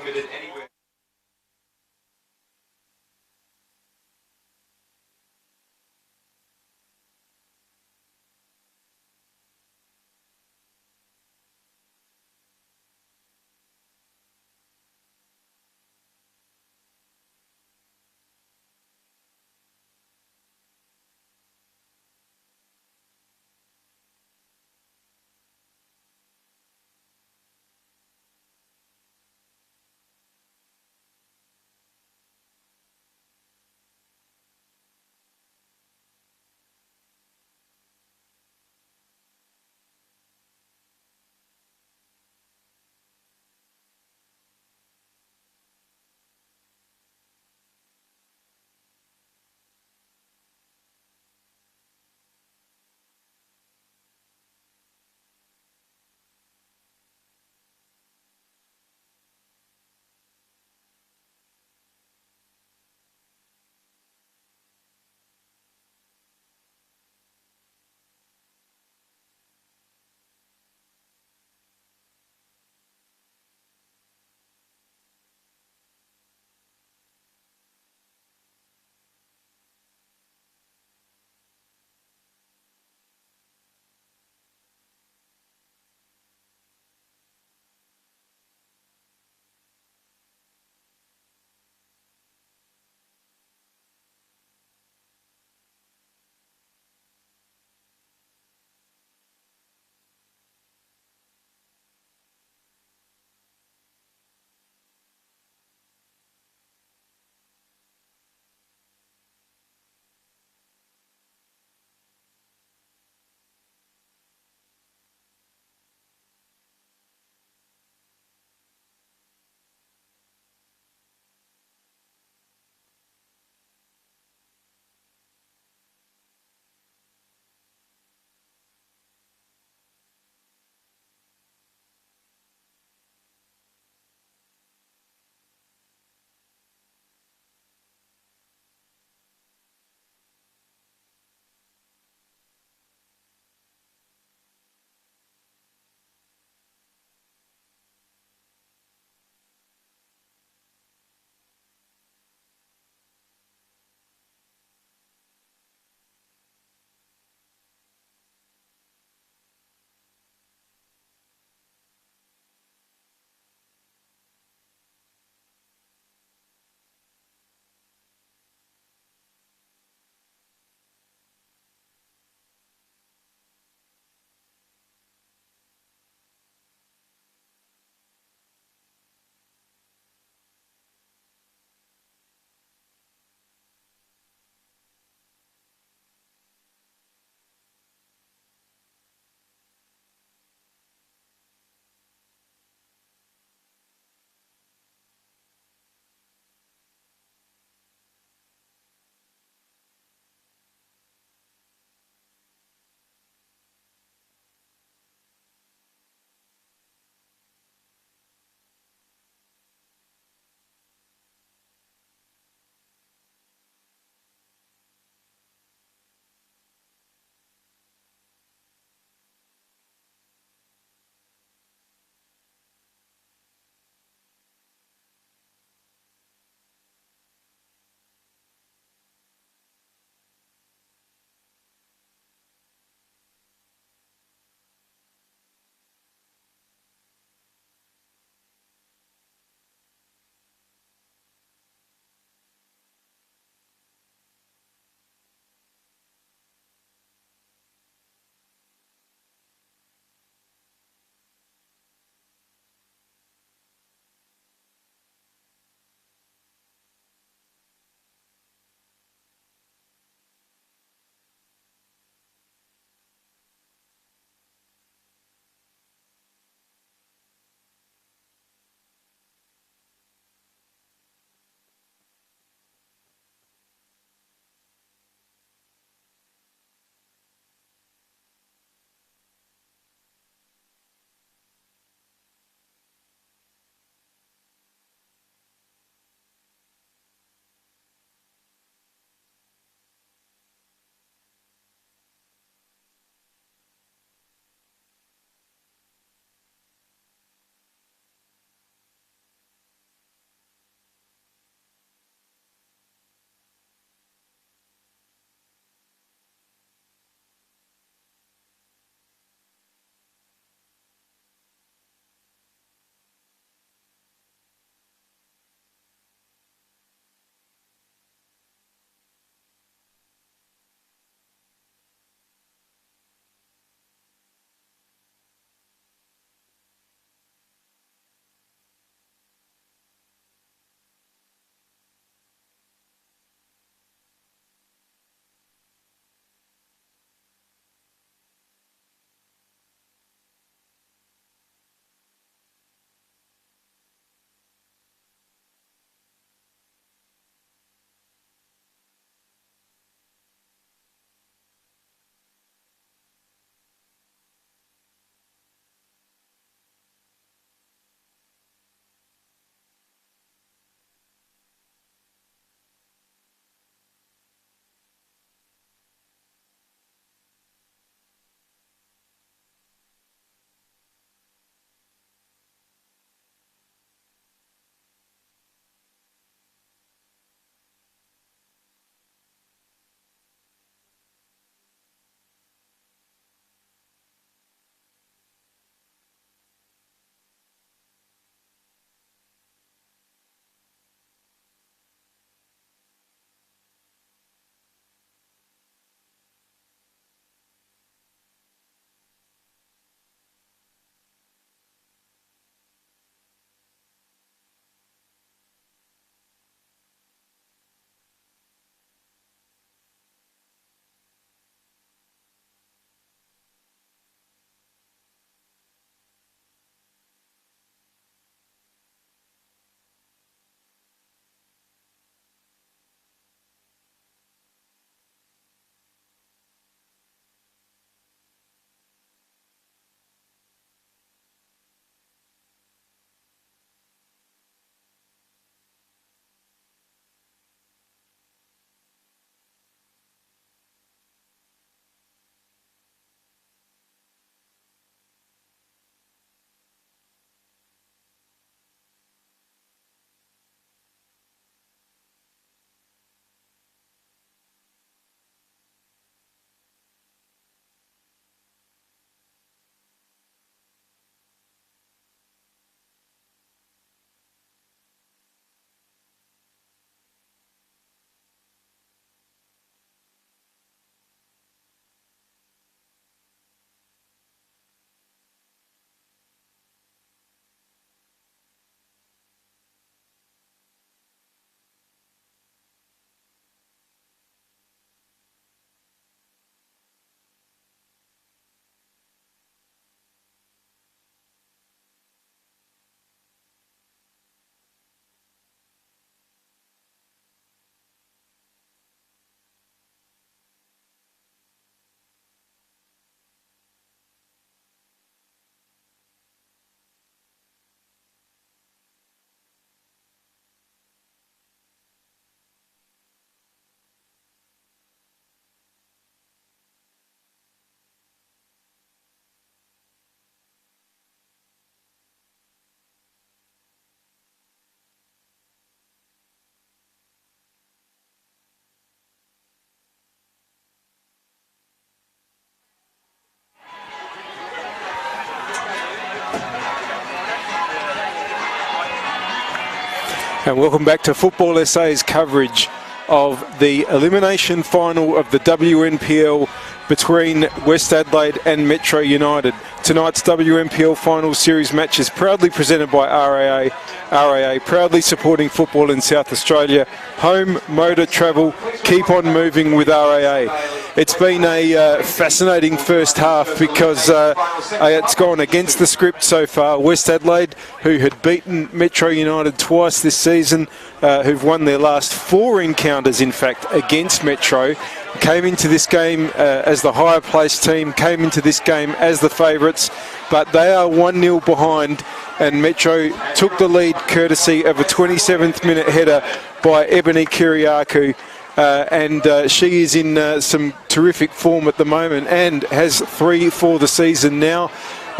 And welcome back to Football SA's coverage of the elimination final of the WNPL between West Adelaide and Metro United. Tonight's WNPL final series match is proudly presented by RAA, proudly supporting football in South Australia. Home, motor, travel, keep on moving with RAA. It's been a fascinating first half because it's gone against the script so far. West Adelaide, who had beaten Metro United twice this season, who've won their last 4 encounters, in fact, against Metro, came into this game as the higher placed team, came into this game as the favourites, but they are 1-0 behind, and Metro took the lead courtesy of a 27th minute header by Ebony Kiriakou. And she is in some terrific form at the moment and has 3 for the season now.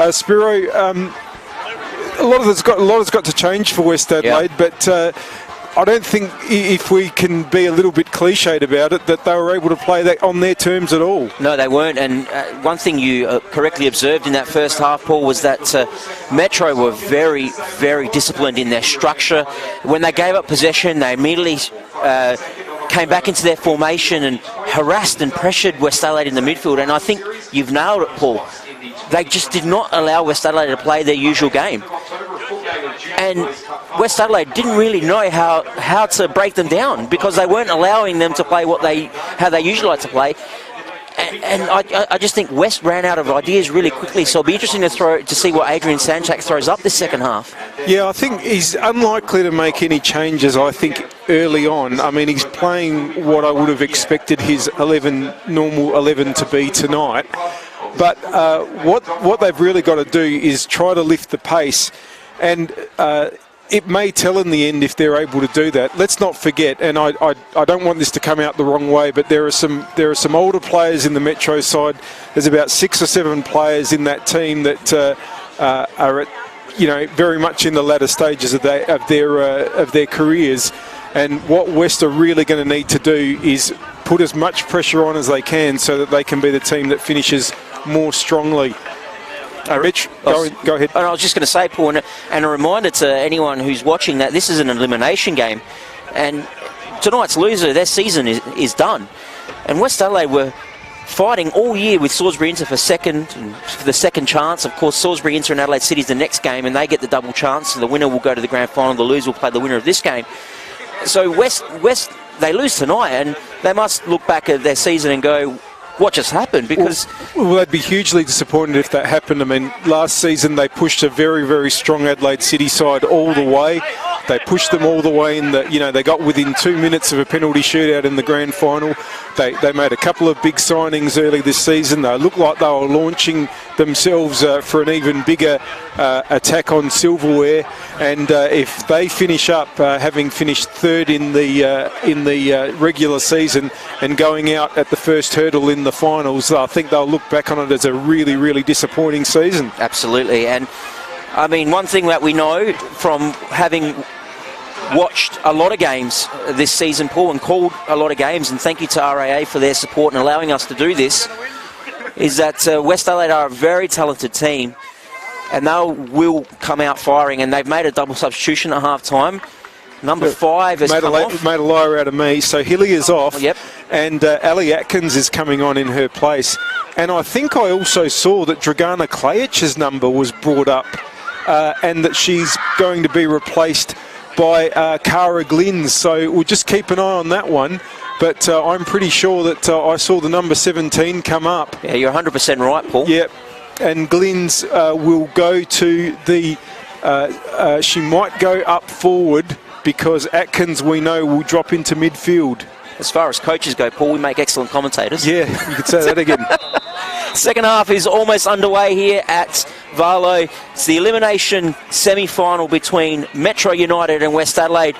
Spiro, a lot has got to change for West Adelaide, but I don't think, if we can be a little bit cliched about it, that they were able to play that on their terms at all. No, they weren't. And one thing you correctly observed in that first half, Paul, was that Metro were very, very disciplined in their structure. When they gave up possession, they immediately came back into their formation and harassed and pressured West Adelaide in the midfield. And I think you've nailed it, Paul. They just did not allow West Adelaide to play their usual game. And West Adelaide didn't really know how to break them down because they weren't allowing them to play how they usually like to play. And I just think West ran out of ideas really quickly, so it'll be interesting to see what Adrian Sanchak throws up this second half. Yeah, I think he's unlikely to make any changes, I think, early on. I mean, he's playing what I would have expected his normal 11 to be tonight. But what they've really got to do is try to lift the pace, and it may tell in the end if they're able to do that. Let's not forget, and I don't want this to come out the wrong way, but there are some older players in the Metro side. There's about 6 or 7 players in that team that are at, very much in the latter stages of their careers. And what West are really going to need to do is put as much pressure on as they can so that they can be the team that finishes more strongly. Rich, go ahead. I was just going to say, Paul, and a reminder to anyone who's watching that this is an elimination game, and tonight's loser, their season is done. And West Adelaide were fighting all year with Salisbury Inter for the second chance. Of course, Salisbury Inter and Adelaide City is the next game, and they get the double chance. So the winner will go to the grand final. The loser will play the winner of this game. So West, they lose tonight, and they must look back at their season and go, what just happened? Because well, they'd be hugely disappointed if that happened. I mean, last season they pushed a very, very strong Adelaide City side all the way. They pushed them all the way in they got within 2 minutes of a penalty shootout in the grand final. They made a couple of big signings early this season. They looked like they were launching themselves for an even bigger attack on silverware. And if they finish up having finished 3rd in the regular season and going out at the first hurdle in the finals, I think they'll look back on it as a really, really disappointing season. Absolutely. And I mean, one thing that we know from having watched a lot of games this season, Paul, and called a lot of games, and thank you to RAA for their support and allowing us to do this, is that West Adelaide are a very talented team, and they will come out firing, and they've made a double substitution at half-time. Number 5 has come off. Made a liar out of me. So Hilly is off, yep. And Ali Atkins is coming on in her place. And I think I also saw that Dragana Klejic's number was brought up, and that she's going to be replaced by Cara Glynn. So we'll just keep an eye on that one. But I'm pretty sure that I saw the number 17 come up. Yeah, you're 100% right, Paul. Yep. And Glynn's will go to the... she might go up forward because Atkins, we know, will drop into midfield. As far as coaches go, Paul, we make excellent commentators. Yeah, you could say that again. Second half is almost underway here at Varlo. It's the elimination semi-final between Metro United and West Adelaide.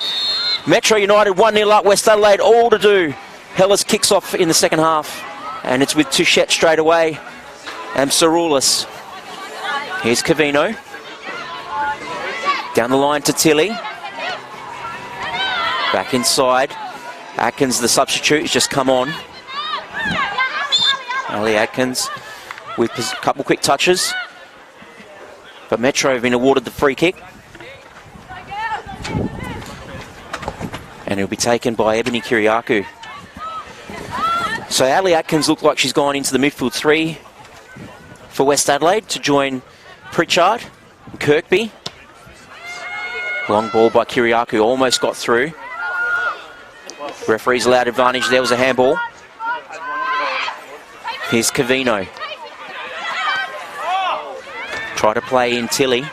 Metro United 1-0 up, West Adelaide all to do. Hellas kicks off in the second half, and it's with Touchette straight away and Saroulis. Here's Cavino. Down the line to Tilly. Back inside. Atkins, the substitute, has just come on. Ali Atkins with a couple quick touches. But Metro have been awarded the free kick. And it'll be taken by Ebony Kiriakou. So Ali Atkins looked like she's gone into the midfield 3 for West Adelaide to join Pritchard and Kirkby. Long ball by Kiriakou, almost got through. Referee's allowed advantage, there was a handball. Here's Cavino. Try to play in Tilly.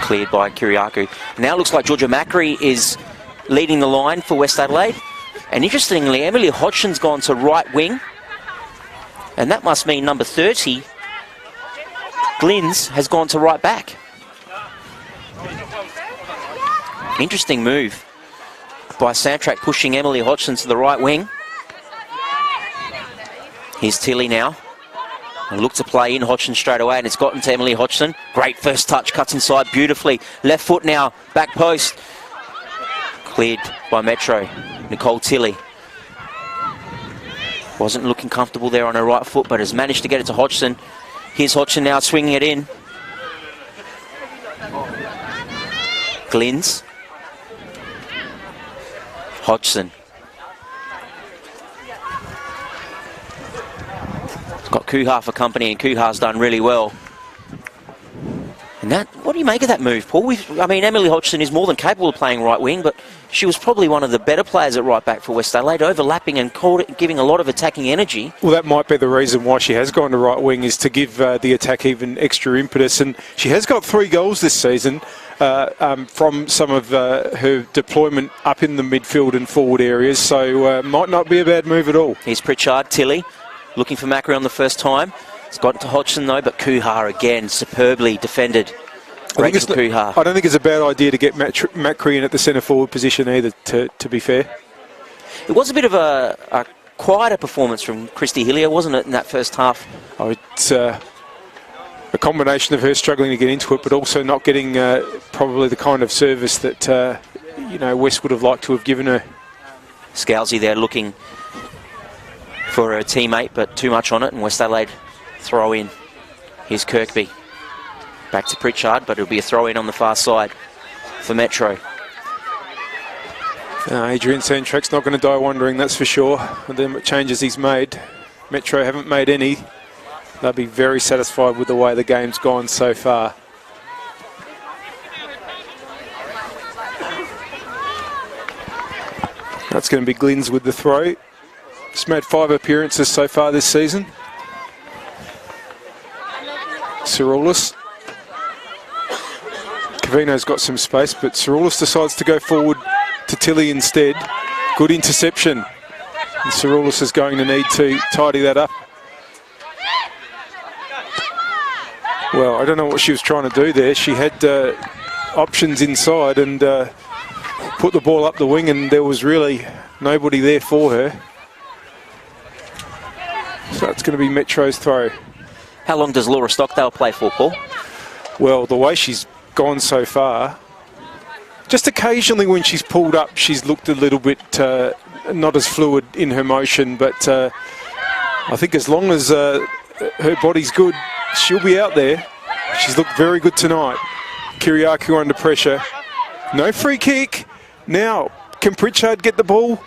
Cleared by Kiriakou. Now it looks like Georgia Macri is leading the line for West Adelaide. And interestingly, Emily Hodgson's gone to right wing. And that must mean number 30, Glynns, has gone to right back. Interesting move by Sandtrack, pushing Emily Hodgson to the right wing. Here's Tilly now. And look to play in Hodgson straight away, and it's gotten to Emily Hodgson. Great first touch, cuts inside beautifully. Left foot now, back post. Cleared by Metro. Nicole Tilly. Wasn't looking comfortable there on her right foot, but has managed to get it to Hodgson. Here's Hodgson now swinging it in. Glynns. Hodgson. Got Kuhar for company, and Kuhar's done really well. And that, what do you make of that move, Paul? I mean, Emily Hodgson is more than capable of playing right wing, but she was probably one of the better players at right back for West Adelaide, overlapping and giving a lot of attacking energy. Well, that might be the reason why she has gone to right wing, is to give the attack even extra impetus. And she has got 3 goals this season from some of her deployment up in the midfield and forward areas, so might not be a bad move at all. Here's Pritchard, Tilly. Looking for Macri on the first time. It's gotten to Hodgson though, but Kuhar again, superbly defended. Rachel Kuhar. I don't think it's a bad idea to get Macri in at the centre forward position either, to be fair. It was a bit of a quieter performance from Christy Hillier, wasn't it, in that first half? Oh, it's a combination of her struggling to get into it, but also not getting probably the kind of service that West would have liked to have given her. Scalzi there looking for her teammate, but too much on it, and West Adelaide throw in. Here's Kirkby. Back to Pritchard, but it'll be a throw in on the far side for Metro. Adrian Sandtrack's not going to die wondering, that's for sure. And then what changes he's made. Metro haven't made any. They'll be very satisfied with the way the game's gone so far. That's going to be Glynns with the throw. He's made 5 appearances so far this season. Ciroulis. Cavino's got some space, but Ciroulis decides to go forward to Tilly instead. Good interception. And Ciroulis is going to need to tidy that up. Well, I don't know what she was trying to do there. She had options inside and put the ball up the wing, and there was really nobody there for her. So it's going to be Metro's throw. How long does Laura Stockdale play for, Paul? Well, the way she's gone so far, just occasionally when she's pulled up, she's looked a little bit not as fluid in her motion, but I think as long as her body's good, she'll be out there. She's looked very good tonight. Kiriakou under pressure. No free kick. Now, can Pritchard get the ball?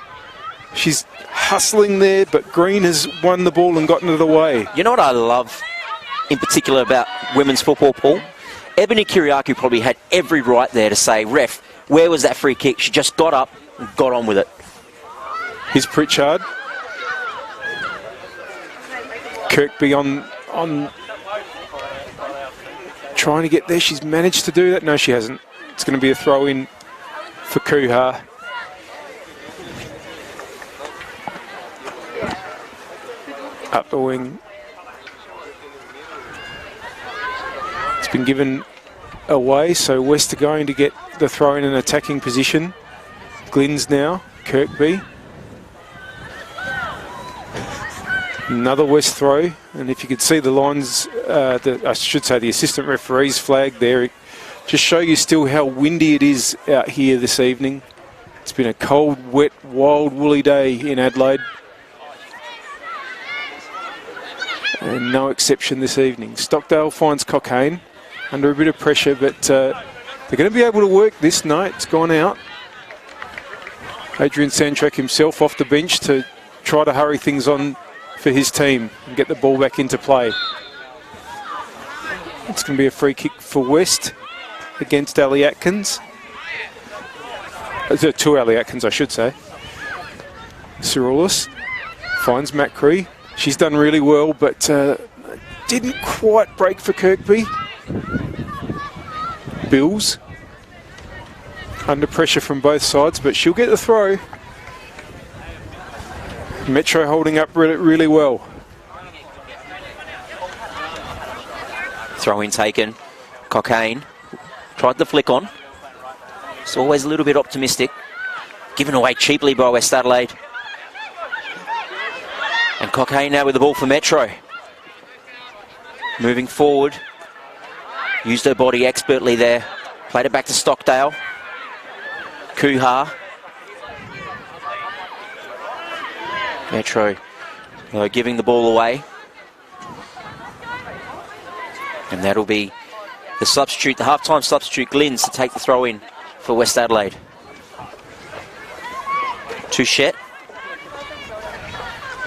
She's hustling there, but Green has won the ball and gotten it away. You know what I love in particular about women's football, Paul? Ebony Kiriakou probably had every right there to say, ref, where was that free kick? She just got up and got on with it. Here's Pritchard. Kirkby on trying to get there. She's managed to do that. No, she hasn't. It's going to be a throw in for Kuhar. Up the wing. It's been given away, so West are going to get the throw in an attacking position. Glynns now, Kirkby. Another West throw, and if you could see the lines, I should say the assistant referee's flag there, just show you still how windy it is out here this evening. It's been a cold, wet, wild, woolly day in Adelaide. And no exception this evening. Stockdale finds Cockayne under a bit of pressure, but They're going to be able to work this night. It's gone out. Adrian Sandtrack himself off the bench to try to hurry things on for his team and get the ball back into play. It's going to be a free kick for West against Ali Atkins. To Ali Atkins, I should say. Cyrulis finds Macri. She's done really well, but didn't quite break for Kirkby. Bills under pressure from both sides, but she'll get the throw. Metro holding up really well. Throw in taken. Cockayne tried the flick on. It's always a little bit optimistic. Given away cheaply by West Adelaide. And Cockayne now with the ball for Metro. Moving forward. Used her body expertly there. Played it back to Stockdale. Kuha. Metro giving the ball away. And that'll be the substitute, the half-time substitute, Glynns, to take the throw in for West Adelaide. Touchette.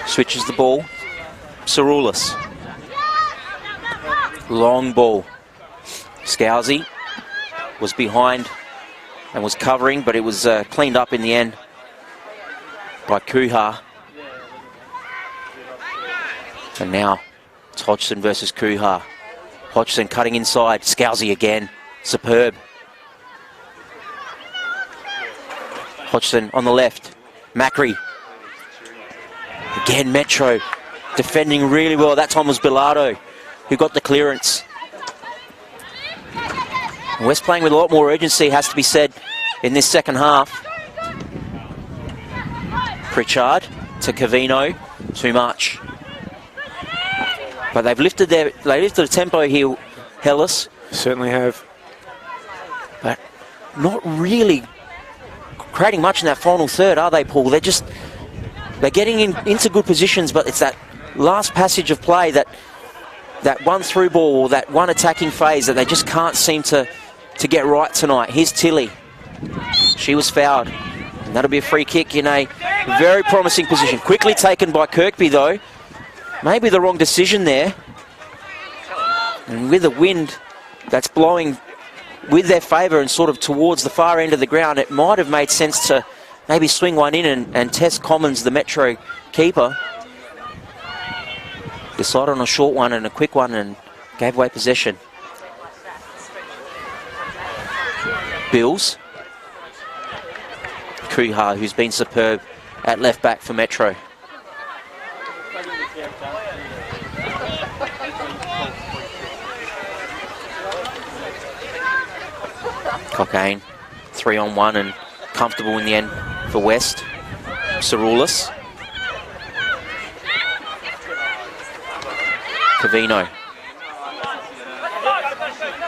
Switches the ball. Cyrulis. Long ball. Scousey was behind and was covering, but it was cleaned up in the end by Kuha. And now it's Hodgson versus Kuha. Hodgson cutting inside. Scousey again. Superb. Hodgson on the left. Macri. Again, Metro defending really well. That time was Bilardo who got the clearance. West playing with a lot more urgency, has to be said, in this second half. Pritchard to Cavino. Too much. But they've lifted the tempo here, Hellas. Certainly have. But not really creating much in that final third, are they, Paul? They're getting into good positions, but it's that last passage of play, that one through ball, or that one attacking phase that they just can't seem to get right tonight. Here's Tilly. She was fouled. And that'll be a free kick in a very promising position. Quickly taken by Kirkby, though. Maybe the wrong decision there. And with the wind that's blowing with their favour and sort of towards the far end of the ground, it might have made sense to maybe swing one in and test Commons, the Metro keeper. Decided on a short one and a quick one and gave away possession. Bills. Kuha, who's been superb at left back for Metro. Cockayne, 3-on-1 and comfortable in the end for West. Cyrulis. Cavino.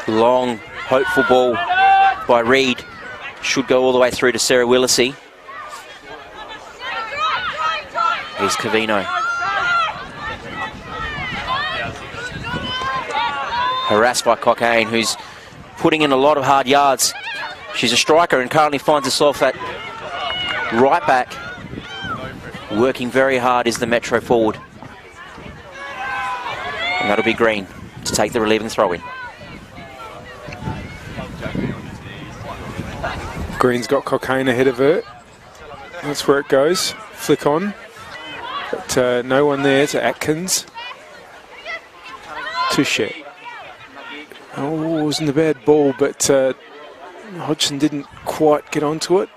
Long, hopeful ball by Reid. Should go all the way through to Sarah Willisey. Here's Cavino. Harassed by Cockayne, who's putting in a lot of hard yards. She's a striker and currently finds herself at right back. Working very hard is the Metro forward. And that'll be Green to take the relieving throw-in. Green's got Cockayne ahead of her. That's where it goes. Flick on. But no one there to Atkins. Touchette. Oh, it wasn't a bad ball, but Hodgson didn't quite get onto it.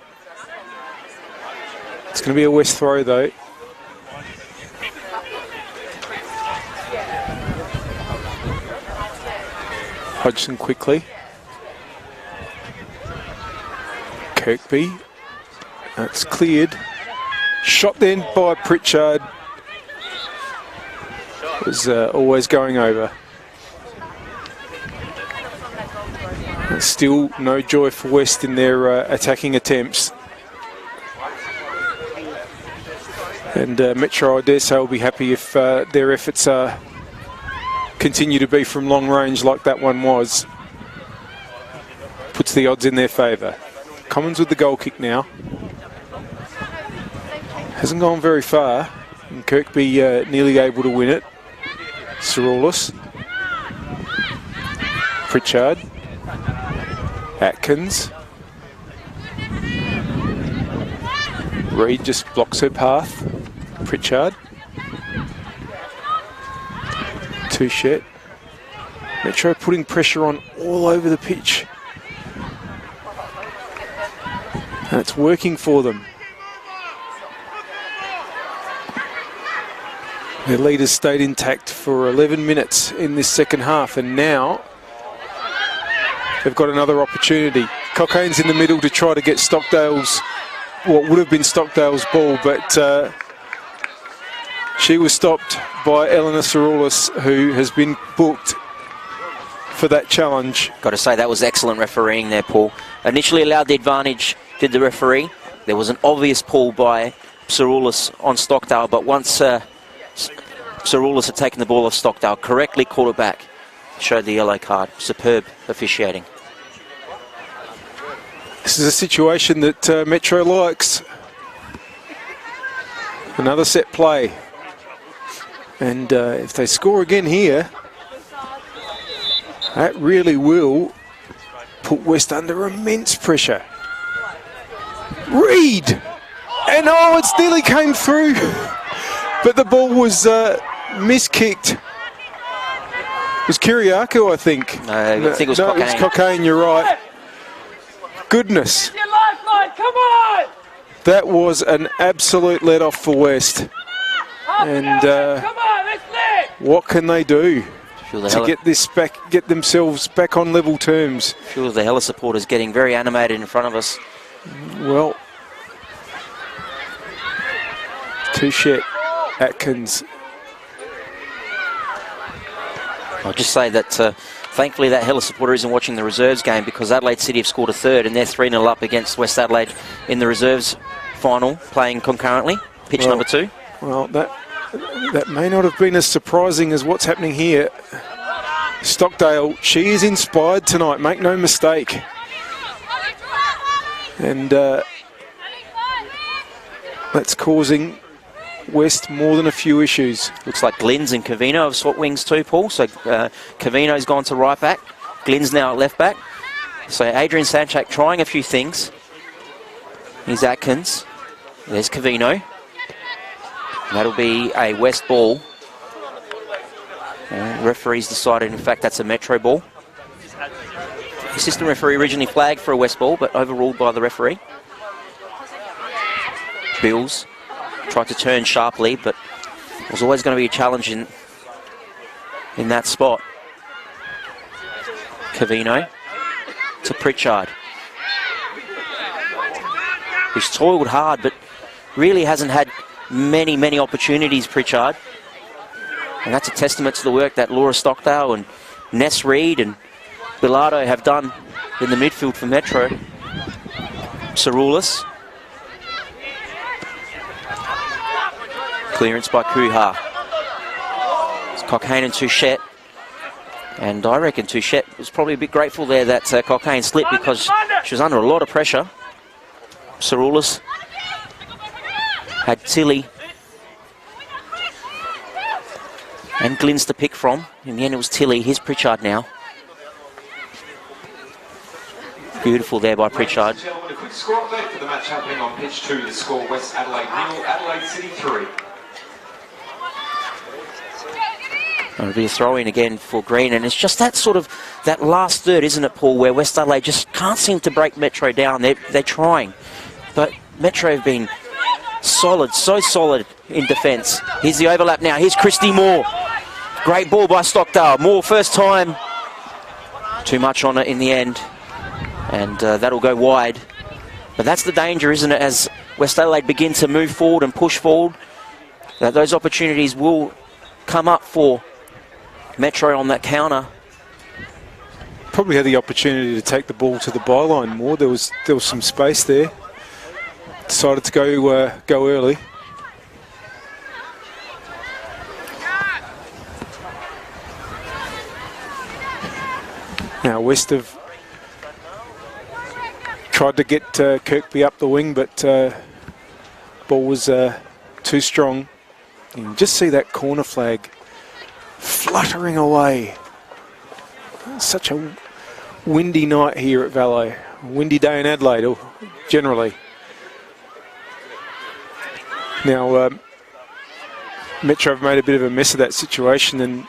It's going to be a West throw, though. Hodgson quickly. Kirkby. That's cleared. Shot then by Pritchard. Was always going over. Still no joy for West in their attacking attempts. And Metro, I dare say, will be happy if their efforts continue to be from long range like that one was. puts the odds in their favour. Commons with the goal kick now. Hasn't gone very far. And Kirkby nearly able to win it. Saroulis. Pritchard. Atkins. Reid just blocks her path. Pritchard. Touchette. Metro putting pressure on all over the pitch. And it's working for them. Their leaders stayed intact for 11 minutes in this second half, and now they've got another opportunity. Cockaine's in the middle to try to get Stockdale's, what would have been Stockdale's ball, but she was stopped by Eleanor Saroulis, who has been booked for that challenge. Got to say, that was excellent refereeing there, Paul. Initially allowed the advantage, did the referee. There was an obvious pull by Saroulis on Stockdale, but once Saroulis had taken the ball off Stockdale, correctly called it back, showed the yellow card. Superb officiating. This is a situation that Metro likes. Another set play. And if they score again here, that really will put West under immense pressure. Reid! And oh, it's nearly came through. But the ball was miskicked. It was Kiriakou, I think. No, I think it was Cockayne. It was Cockayne, you're right. Goodness. Your lifeline, come on! That was an absolute let-off for West. And Come on, let's let! what can they do to get get themselves back on level terms? Feel the Hella supporters getting very animated in front of us. Well, Touchette, Atkins. I'll just say that thankfully that Hella supporter isn't watching the reserves game, because Adelaide City have scored a third and they're 3-0 up against West Adelaide in the reserves final, playing concurrently, pitch number 2. Well, that may not have been as surprising as what's happening here. Stockdale, she is inspired tonight, make no mistake. And that's causing West more than a few issues. Looks like Glynns and Cavino have swapped wings too, Paul. So Cavino's gone to right back. Glynns now at left back. So Adrian Sanchak trying a few things. Here's Atkins. There's Cavino. That'll be a West ball. Referees decided, in fact, that's a Metro ball. Assistant referee originally flagged for a West ball, but overruled by the referee. Bills tried to turn sharply, but it was always going to be a challenge in that spot. Cavino to Pritchard, who's toiled hard, but really hasn't had many opportunities, Pritchard. And that's a testament to the work that Laura Stockdale and Ness Reid and Bilardo have done in the midfield for Metro. Saroulis. Clearance by Kuha. It's Cockayne and Touchette. And I reckon Touchette was probably a bit grateful there that Cockayne slipped, because she was under a lot of pressure. Saroulis had Tilly and Glynns to pick from. In the end, it was Tilly. Here's Pritchard now. Beautiful there by Pritchard. A quick score update for the match happening on pitch 2. The score: West Adelaide 0, Adelaide City 3. It'll be a throw-in again for Green, and it's just that sort of, that last third, isn't it, Paul, where West Adelaide just can't seem to break Metro down. They're trying, but Metro have been solid, so solid in defence. Here's the overlap now. Here's Christy Moore. Great ball by Stockdale. Moore, first time. Too much on it in the end, and that'll go wide. But that's the danger, isn't it, as West Adelaide begin to move forward and push forward, that those opportunities will come up for Metro on that counter. Probably had the opportunity to take the ball to the byline more. There was some space there. Decided to go early. Now West have Tried to get Kirkby up the wing, but ball was too strong. You can just see that corner flag fluttering away. Such a windy night here at Valet. Windy day in Adelaide, or generally. Now, Metro have made a bit of a mess of that situation, and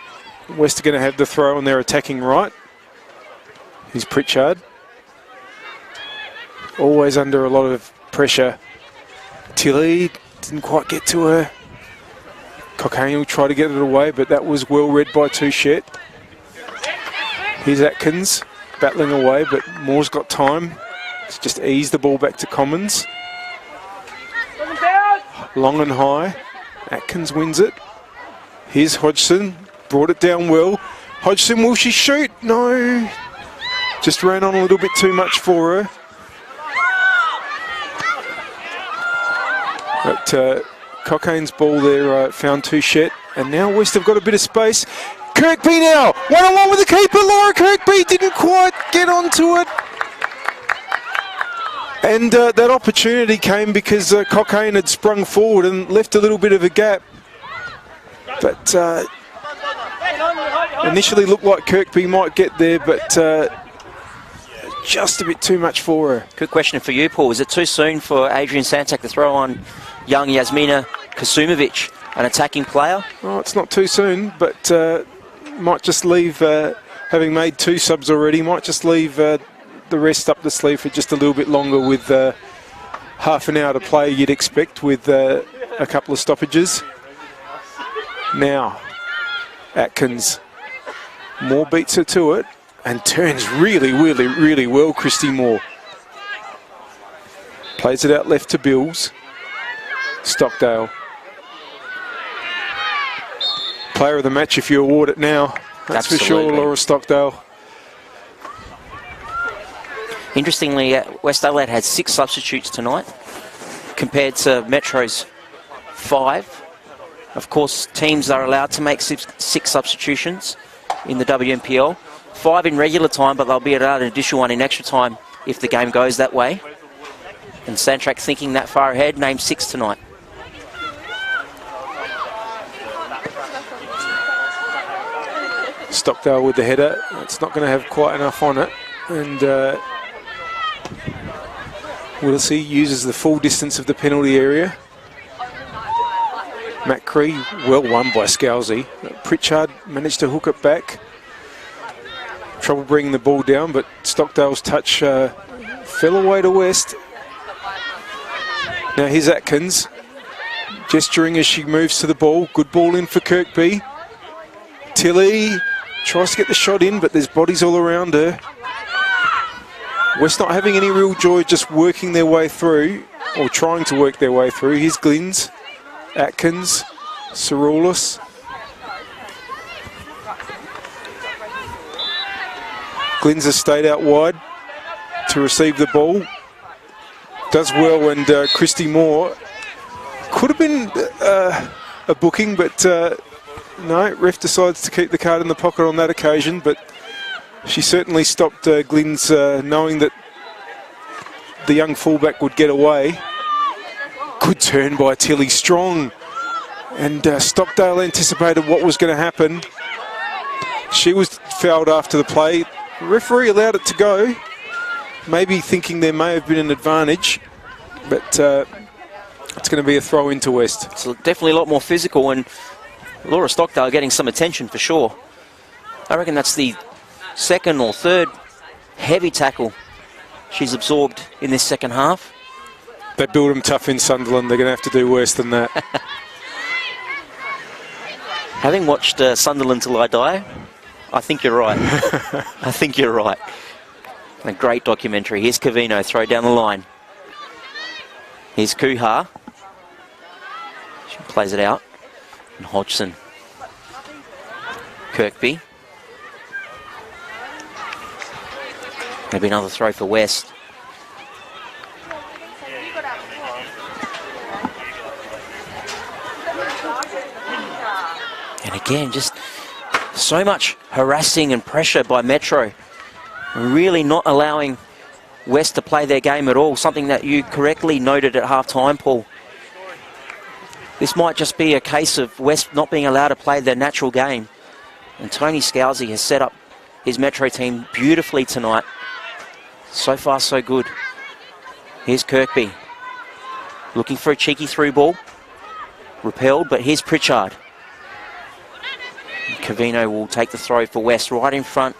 West are going to have the throw on their attacking right. Here's Pritchard. Always under a lot of pressure. Tilly didn't quite get to her. Cockaigne will try to get it away, but that was well read by Touchette. Here's Atkins battling away, but Moore's got time to just ease the ball back to Commons. Long and high. Atkins wins it. Here's Hodgson. Brought it down well. Hodgson, will she shoot? No. Just ran on a little bit too much for her. But Cockaigne's ball there found Touchette. And now West have got a bit of space. Kirkby now. One-on-one with the keeper. Laura Kirkby didn't quite get onto it. And that opportunity came because Cockaine had sprung forward and left a little bit of a gap. But initially looked like Kirkby might get there, but just a bit too much for her. Good question for you, Paul. Is it too soon for Adrian Santak to throw on young Yasmina Kasumovic, an attacking player? Oh, it's not too soon, but might just leave, having made 2 subs already, might just leave the rest up the sleeve for just a little bit longer with half an hour to play, you'd expect, with a couple of stoppages. Now, Atkins. Moore beats her to it and turns really, really, really well, Christy Moore. Plays it out left to Bills. Stockdale. Player of the match if you award it now. That's Absolutely. For sure, Laura Stockdale. Interestingly, West Adelaide had 6 substitutes tonight compared to Metro's 5. Of course, teams are allowed to make 6 substitutions in the WNPL. 5 in regular time, but they'll be allowed an additional 1 in extra time if the game goes that way. And Sandtrack, thinking that far ahead, named 6 tonight. Stockdale with the header. It's not going to have quite enough on it. And Willisey uses the full distance of the penalty area. Matt Cree, well won by Scalzi. Pritchard managed to hook it back. Trouble bringing the ball down, but Stockdale's touch fell away to West. Now here's Atkins, gesturing as she moves to the ball. Good ball in for Kirkby. Tilly tries to get the shot in, but there's bodies all around her. West not having any real joy, just working their way through, or trying to work their way through. Here's Glynns, Atkins, Cerulis. Glynns has stayed out wide to receive the ball. Does well, and Christy Moore could have been a booking, but no, ref decides to keep the card in the pocket on that occasion, but she certainly stopped Glynns knowing that the young fullback would get away. Good turn by Tilly, strong. And Stockdale anticipated what was going to happen. She was fouled after the play. The referee allowed it to go, maybe thinking there may have been an advantage, but it's going to be a throw into West. It's definitely a lot more physical, and Laura Stockdale getting some attention for sure. I reckon that's the 2nd or 3rd heavy tackle she's absorbed in this second half. They build them tough in Sunderland. They're going to have to do worse than that. Having watched Sunderland Till I Die, I think you're right. I think you're right. A great documentary. Here's Cavino, throw down the line. Here's Kuhar. She plays it out. And Hodgson. Kirkby. Maybe another throw for West. And again, just so much harassing and pressure by Metro. Really not allowing West to play their game at all, something that you correctly noted at half-time, Paul. This might just be a case of West not being allowed to play their natural game. And Tony Scalzi has set up his Metro team beautifully tonight. So far, so good. Here's Kirkby. Looking for a cheeky through ball. Repelled, but here's Pritchard. Covino will take the throw for West right in front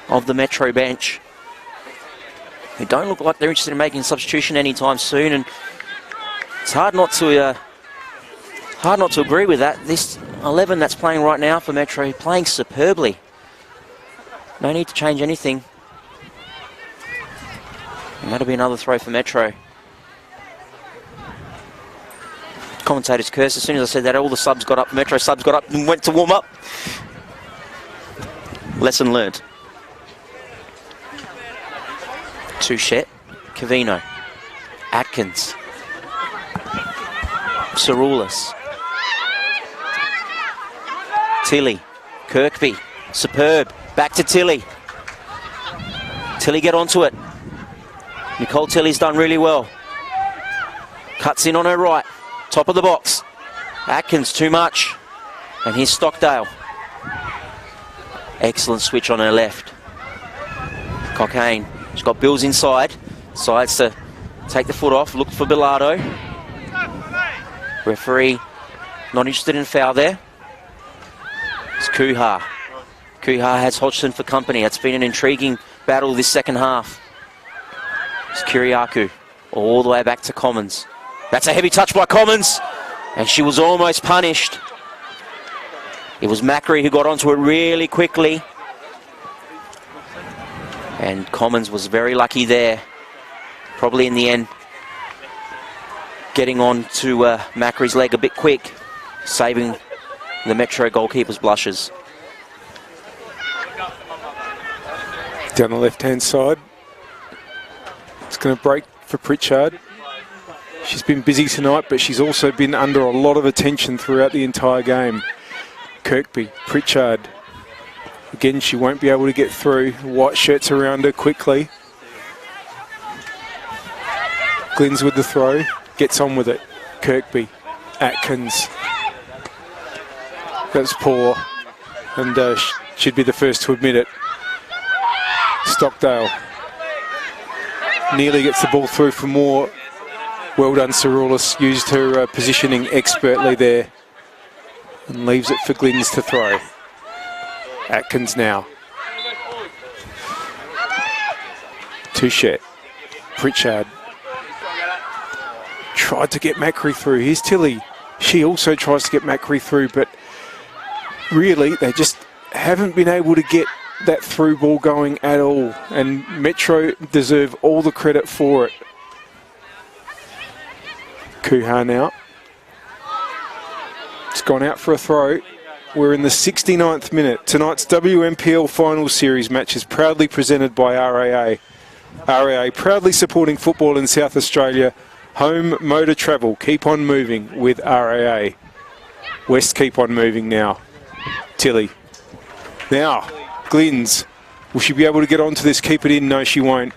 of the Metro bench. They don't look like they're interested in making a substitution anytime soon, and it's hard not to agree with that. This 11 that's playing right now for Metro, playing superbly. No need to change anything. And that'll be another throw for Metro. Commentators cursed as soon as I said that. All the subs got up. Metro subs got up and went to warm up. Lesson learned. Touchette, Covino, Atkins, Saroulis, Tilly, Kirkby, superb. Back to Tilly. Tilly get onto it. Nicole Tilly's done really well. Cuts in on her right. Top of the box. Atkins too much. And here's Stockdale. Excellent switch on her left. Cockayne. She's got Bills inside. Decides to take the foot off. Look for Bilardo. Referee not interested in foul there. It's Kuhar. Kuhar has Hodgson for company. It's been an intriguing battle this second half. It's Kiriakou all the way back to Commons. That's a heavy touch by Commons, and she was almost punished. It was Macri who got onto it really quickly, and Commons was very lucky there. Probably in the end getting on to Macri's leg a bit quick, saving the Metro goalkeeper's blushes. Down the left-hand side. It's going to break for Pritchard. She's been busy tonight, but she's also been under a lot of attention throughout the entire game. Kirkby, Pritchard. Again, she won't be able to get through. White shirts around her quickly. Glynns with the throw. Gets on with it. Kirkby. Atkins. That's poor. And she'd be the first to admit it. Stockdale. Nearly gets the ball through for more. Well done, Saroulis. Used her positioning expertly there. And leaves it for Glynns to throw. Atkins now. Touchette. Pritchard. Tried to get Macri through. Here's Tilly. She also tries to get Macri through, but really they just haven't been able to get that through ball going at all. And Metro deserve all the credit for it. Kuhar now. It's gone out for a throw. We're in the 69th minute. Tonight's WNPL Final Series match is proudly presented by RAA. RAA proudly supporting football in South Australia. Home motor travel. Keep on moving with RAA. West keep on moving now. Tilly. Now, Glynns. Will she be able to get onto this? Keep it in? No, she won't.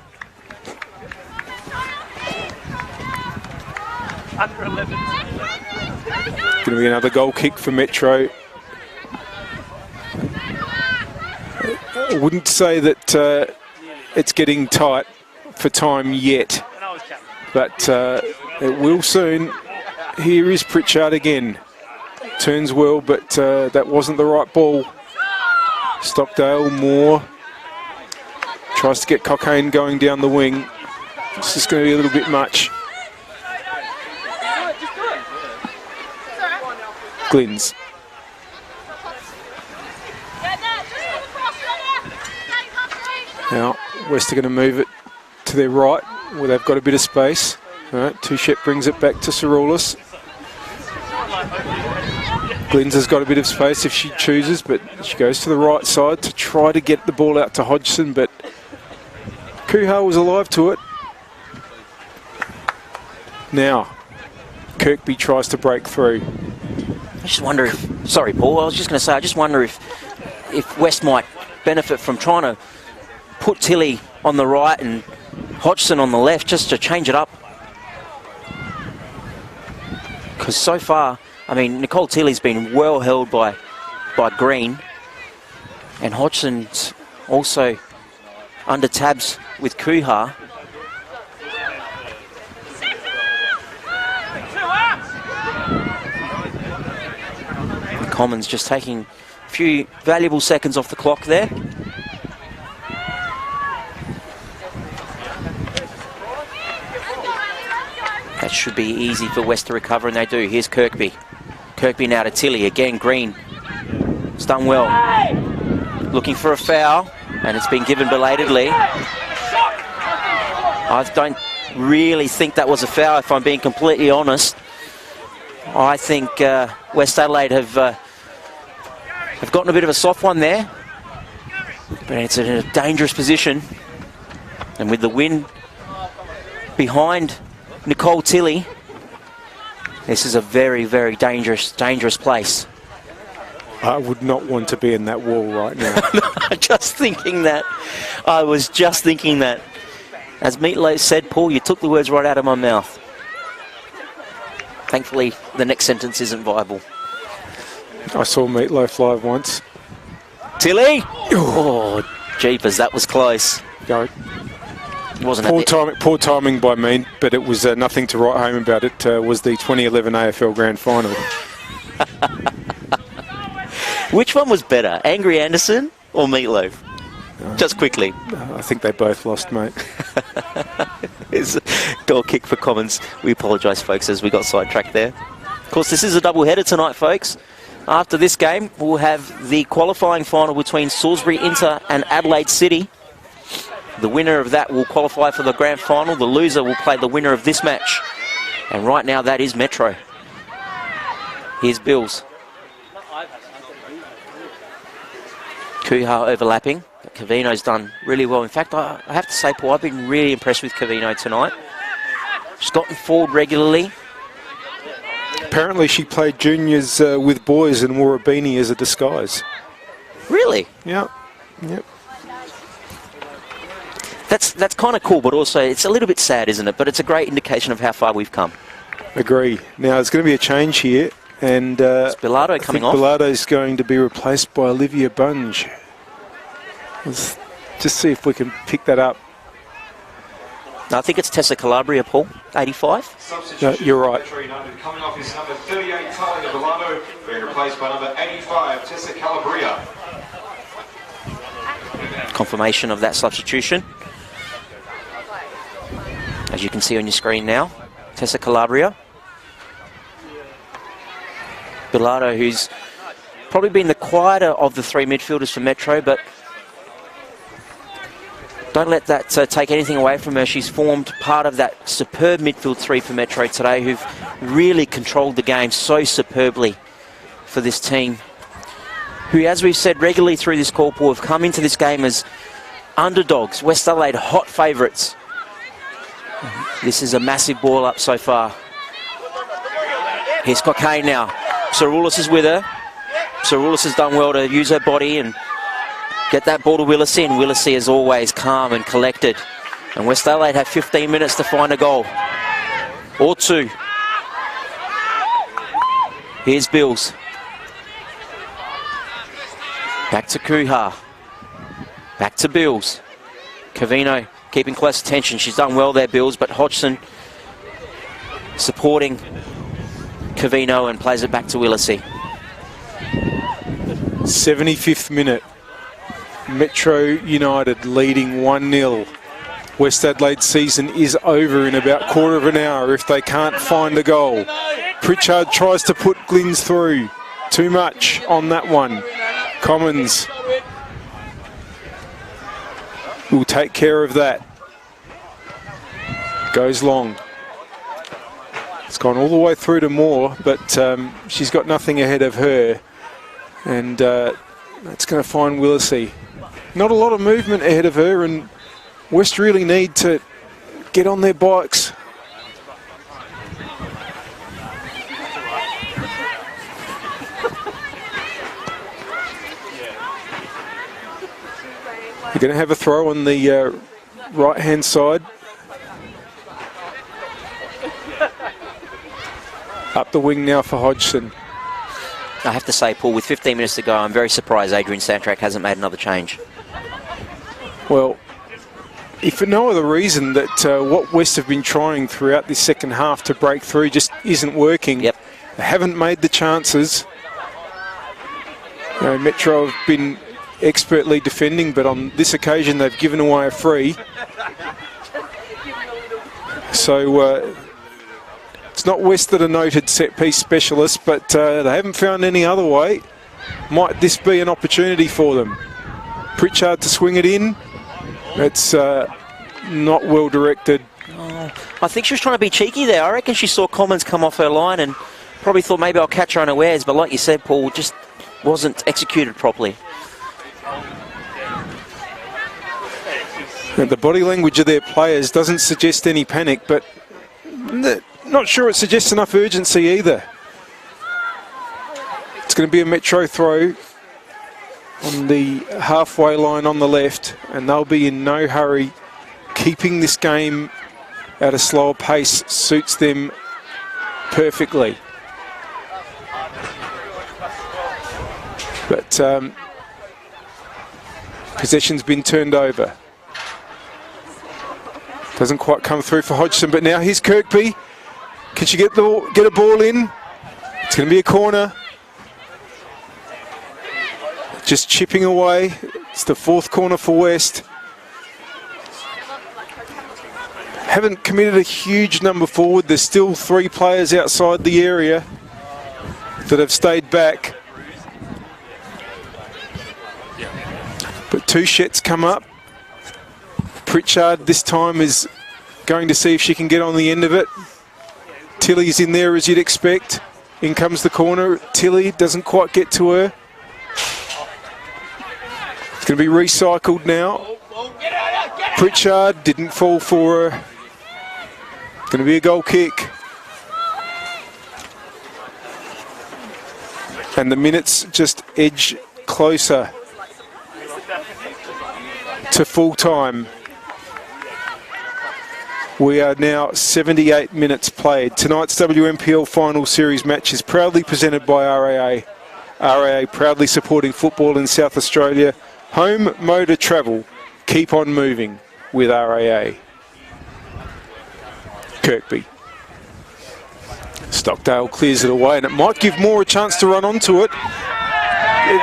Under 11. Going to be another goal kick for Metro. I wouldn't say that it's getting tight for time yet, but it will soon. Here is Pritchard again. Turns well, but that wasn't the right ball. Stockdale, Moore. Tries to get Cockayne going down the wing. It's just going to be a little bit much. Glynns. Now, West are going to move it to their right, where they've got a bit of space. All right, Touchette brings it back to Saroulis. Glynns has got a bit of space if she chooses, but she goes to the right side to try to get the ball out to Hodgson, but Kuhar was alive to it. Now, Kirkby tries to break through. I just wonder if... Sorry, Paul. I was just going to say, I just wonder if West might benefit from trying to put Tilly on the right and Hodgson on the left, just to change it up. Because so far, I mean, Nicole Tilley's been well held by Green, and Hodgson's also under tabs with Kuha. And Commons just taking a few valuable seconds off the clock there. That should be easy for West to recover, and they do. Here's Kirkby. Kirkby now to Tilley. Again, Green. It's done well. Looking for a foul, and it's been given belatedly. I don't really think that was a foul, if I'm being completely honest. I think West Adelaide have gotten a bit of a soft one there. But it's in a dangerous position. And with the wind behind Nicole Tilley, this is a very, very dangerous place. I would not want to be in that wall right now. Just thinking that. I was just thinking that. As Meatloaf said, Paul, you took the words right out of my mouth. Thankfully, the next sentence isn't viable. I saw Meatloaf live once. Tilley! Oh, jeepers, that was close. Go. Wasn't Poor timing by me, but it was nothing to write home about. It was the 2011 AFL Grand Final. Which one was better, Angry Anderson or Meatloaf? Just quickly. I think they both lost, mate. It's a goal kick for Commons. We apologise, folks, as we got sidetracked there. Of course, this is a double-header tonight, folks. After this game, we'll have the qualifying final between Salisbury Inter and Adelaide City. The winner of that will qualify for the grand final. The loser will play the winner of this match. And right now, that is Metro. Here's Bills. Kuha overlapping. Cavino's done really well. In fact, I have to say, Paul, I've been really impressed with Cavino tonight. She's gotten forward regularly. Apparently she played juniors with boys and wore a beanie as a disguise. Really? Yeah. Yep. That's kind of cool, but also it's a little bit sad, isn't it? But it's a great indication of how far we've come. Agree. Now, there's going to be a change here, and Is Bilardo coming off? Bilardo's going to be replaced by Olivia Bunge. Let's just see if we can pick that up. No, I think it's Tessa Calabria, Paul, 85. No, you're right. Coming off is number 38, Talia Bilardo, being replaced by number 85, Tessa Calabria. Confirmation of that substitution. As you can see on your screen now, Tessa Calabria. Bilardo, who's probably been the quieter of the three midfielders for Metro, but don't let that take anything away from her. She's formed part of that superb midfield three for Metro today, who've really controlled the game so superbly for this team, who, as we've said regularly through this call, Paul, have come into this game as underdogs. West Adelaide, hot favourites. This is a massive ball up so far. Here's Cockayne now. Saroulis is with her. Saroulis has done well to use her body and get that ball to Willisey, and Willisey, as always, calm and collected. And West Adelaide have 15 minutes to find a goal. Or two. Here's Bills. Back to Kuha. Back to Bills. Cavino keeping close attention. She's done well there, Bills, but Hodgson supporting Cavino and plays it back to Willisey. 75th minute. Metro United leading 1-0. West Adelaide's season is over in about quarter of an hour if they can't find a goal. Pritchard tries to put Glynns through. Too much on that one. Commons will take care of that. Goes long. It's gone all the way through to Moore, but she's got nothing ahead of her. And that's going to find Willisey. Not a lot of movement ahead of her, and West really need to get on their bikes. You're going to have a throw on the right-hand side. Up the wing now for Hodgson. I have to say, Paul, with 15 minutes to go, I'm very surprised Adrian Santrak hasn't made another change. Well, if for no other reason that what West have been trying throughout this second half to break through just isn't working. Yep. They haven't made the chances. You know, Metro have been expertly defending, but on this occasion they've given away a free. So it's not West that are noted set-piece specialists, but they haven't found any other way. Might this be an opportunity for them? Pritchard to swing it in. It's not well directed. Oh, I think she was trying to be cheeky there. I reckon she saw Commons come off her line and probably thought maybe I'll catch her unawares, but like you said, Paul, just wasn't executed properly. And the body language of their players doesn't suggest any panic, but not sure it suggests enough urgency either. It's going to be a Metro throw on the halfway line on the left, and they'll be in no hurry. Keeping this game at a slower pace suits them perfectly. But possession's been turned over. Doesn't quite come through for Hodgson, but now here's Kirkby. Can she get a ball in? It's going to be a corner. Just chipping away. It's the fourth corner for West. Haven't committed a huge number forward. There's still 3 players outside the area that have stayed back. But 2 shets come up. Pritchard this time is going to see if she can get on the end of it. Tilly's in there as you'd expect. In comes the corner. Tilly doesn't quite get to her. It's going to be recycled now. Pritchard didn't fall for her. It's going to be a goal kick. And the minutes just edge closer to full time. We are now 78 minutes played. Tonight's WNPL final series match is proudly presented by RAA. RAA proudly supporting football in South Australia. Home motor travel. Keep on moving with RAA. Kirkby. Stockdale clears it away, and it might give Moore a chance to run onto it.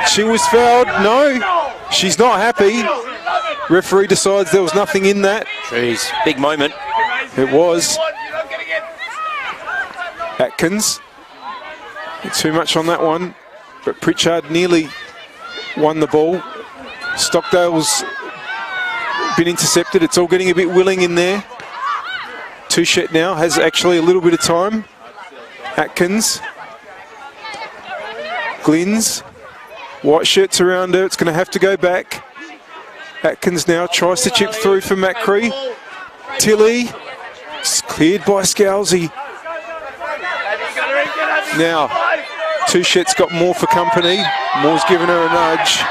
She was fouled. No, she's not happy. Referee decides there was nothing in that. Jeez, big moment. It was. Atkins. Too much on that one, but Pritchard nearly won the ball. Stockdale's been intercepted. It's all getting a bit willing in there. Touchette now has actually a little bit of time. Atkins. Glynns. White shirts around her. It's going to have to go back. Atkins now tries to chip through for Macri. Tilly. It's cleared by Scalzi. Now, Touchette's got Moore for company. Moore's given her a nudge.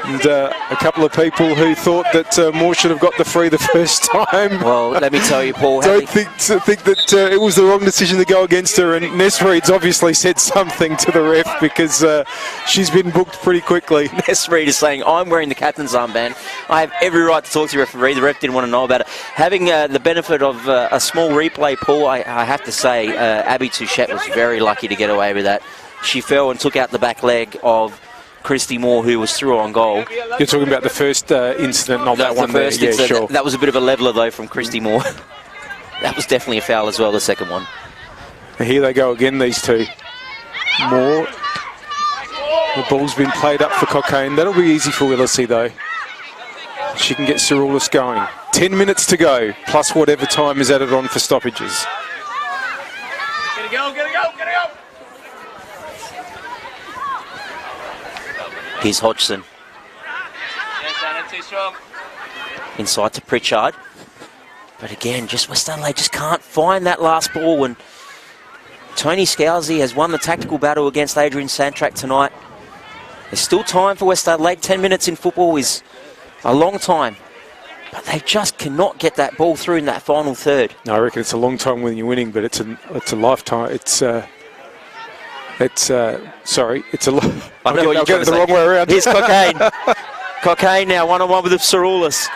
And a couple of people who thought that Moore should have got the free the first time. Well, let me tell you, Paul. Don't think that it was the wrong decision to go against her. And Ness Reed's obviously said something to the ref because she's been booked pretty quickly. Ness Reed is saying, I'm wearing the captain's armband. I have every right to talk to the referee. The ref didn't want to know about it. Having the benefit of a small replay, Paul, I have to say, Abby Touchette was very lucky to get away with that. She fell and took out the back leg of Christy Moore, who was through on goal. You're talking about the first incident, not that one there. Yeah, sure. That was a bit of a leveller, though, from Christy Moore. That was definitely a foul as well, the second one. Here they go again, these two. Moore. The ball's been played up for Cockayne. That'll be easy for Willisey, though. She can get Cerulis going. 10 minutes to go, plus whatever time is added on for stoppages. Get it go, get it go, get it go! Here's Hodgson. Yes, Anna, too strong. Inside to Pritchard. But again, just West Adelaide just can't find that last ball. When Tony Scalzi has won the tactical battle against Adrian Santrak tonight. There's still time for West Adelaide. 10 minutes in football is A long time. But they just cannot get that ball through in that final third. No, I reckon it's a long time when you're winning, but it's a lifetime. Sorry, it's a. I'll get it the wrong way around. Here's Cocaine. Cocaine now, one-on-one with Saroulis.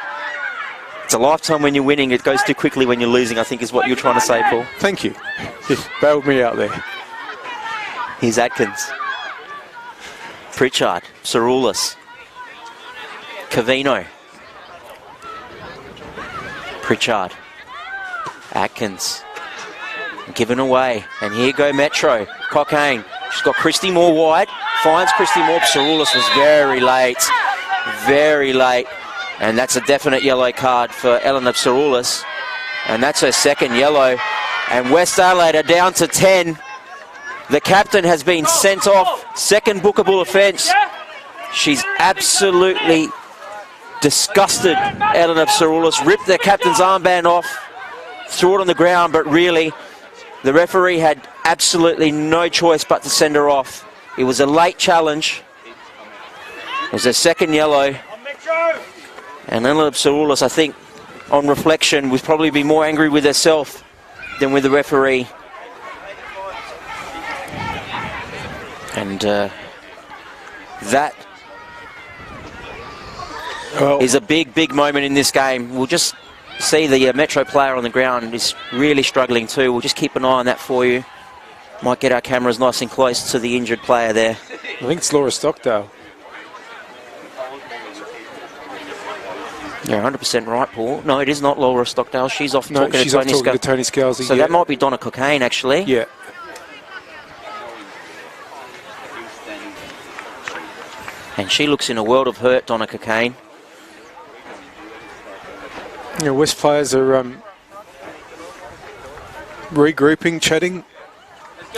It's a lifetime when you're winning. It goes too quickly when you're losing, I think is what you're trying to say, Paul. Thank you. You bailed me out there. Here's Atkins. Pritchard. Saroulis. Cavino. Pritchard. Atkins. Given away. And here go Metro. Cocaine. She's got Christy Moore wide. Finds Christy Moore. Saroulis was very late. Very late. And that's a definite yellow card for Eleanor Saroulis. And that's her second yellow. And West Adelaide are down to 10. The captain has been sent off. Second bookable offence. She's absolutely disgusted Eleanor Saroulis. Ripped the captain's armband off. Threw it on the ground, but really the referee had absolutely no choice but to send her off. It was a late challenge. It was her second yellow. And Eleanor Saroulis, I think, on reflection, would probably be more angry with herself than with the referee. And that is a big, big moment in this game. We'll just see the Metro player on the ground is really struggling too. We'll just keep an eye on that for you. Might get our cameras nice and close to the injured player there. I think it's Laura Stockdale. You're 100% right, Paul. No, it is not Laura Stockdale. She's off No, talking she's to off Tony talking to Tony Scalzi. So that might be Donna Cocaine, actually. Yeah. And she looks in a world of hurt, Donna Cocaine. Yeah, West players are regrouping, chatting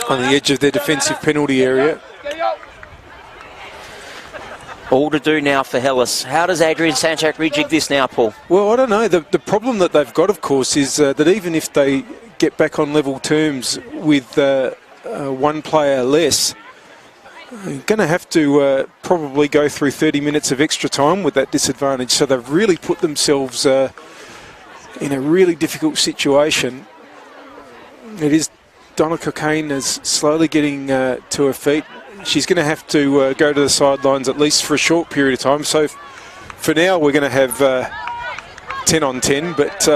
on the edge of their defensive penalty area. All to do now for Hellas. How does Adrian Sanchak rejig this now, Paul? Well, I don't know. The problem that they've got, of course, is that even if they get back on level terms with one player less, they're going to have to probably go through 30 minutes of extra time with that disadvantage. So they've really put themselves in a really difficult situation. It is Donna Cocaine is slowly getting to her feet. She's going to have to go to the sidelines at least for a short period of time. So for now, we're going to have 10 on 10, but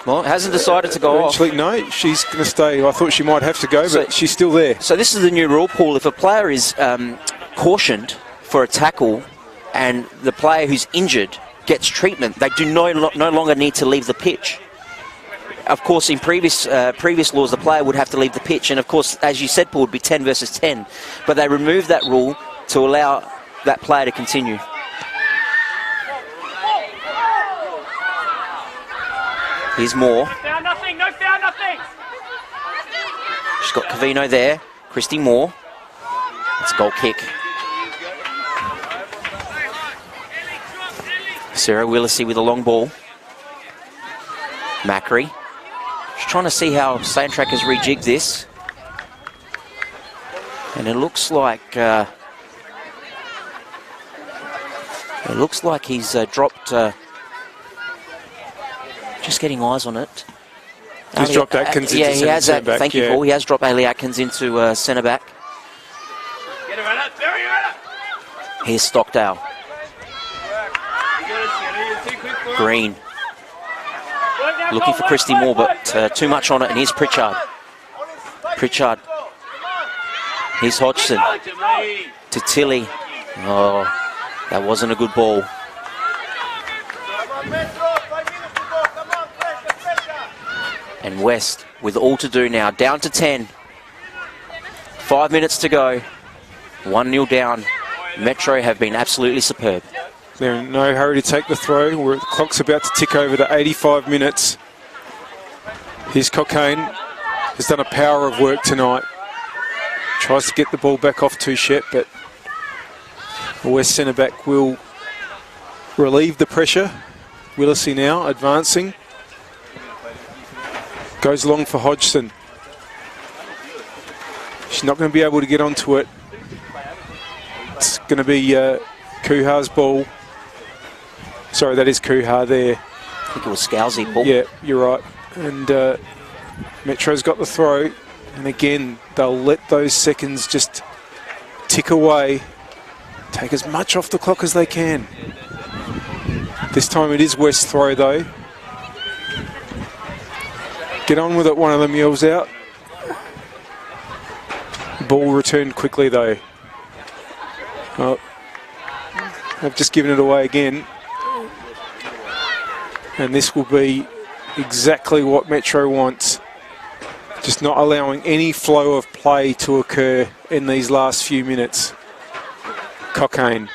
well, hasn't decided to go eventually, off. No, she's going to stay. I thought she might have to go, but she's still there. So this is the new rule, Paul. If a player is cautioned for a tackle and the player who's injured gets treatment, they do no longer need to leave the pitch. Of course, in previous laws, the player would have to leave the pitch. And, of course, as you said, Paul, it would be 10 versus 10. But they removed that rule to allow that player to continue. Here's Moore. No foul, nothing, no foul, nothing. She's got Cavino there. Christy Moore. It's a goal kick. Sarah Willisey with a long ball. Macri. Just trying to see how Sanchak has rejigged this. And it looks like he's dropped. Just getting eyes on it. He's dropped Atkins into centre back. Thank you, Paul. He has dropped Ali Atkins into centre back. Get it right up, very right up. Here's Stockdale. Green. Looking for Christy Moore, but too much on it, and here's Pritchard. Pritchard. Here's Hodgson. To Tilly. Oh, that wasn't a good ball. And West, with all to do now, down to 10. 5 minutes to go. 1-0 down. Metro have been absolutely superb. They're in no hurry to take the throw. The clock's about to tick over to 85 minutes. Here's Cocaine. Has done a power of work tonight. Tries to get the ball back off Touchette, but the West centre-back will relieve the pressure. Willisey now advancing. Goes long for Hodgson. She's not going to be able to get onto it. It's going to be Kuhar's ball. Sorry, that is Kuhar there. I think it was Scalzi, Paul. Yeah, you're right. And Metro's got the throw. And again, they'll let those seconds just tick away. Take as much off the clock as they can. This time it is West throw though. Get on with it, one of them yells out. Ball returned quickly though. Oh, they've just given it away again. And this will be exactly what Metro wants. Just not allowing any flow of play to occur in these last few minutes. Cockayne.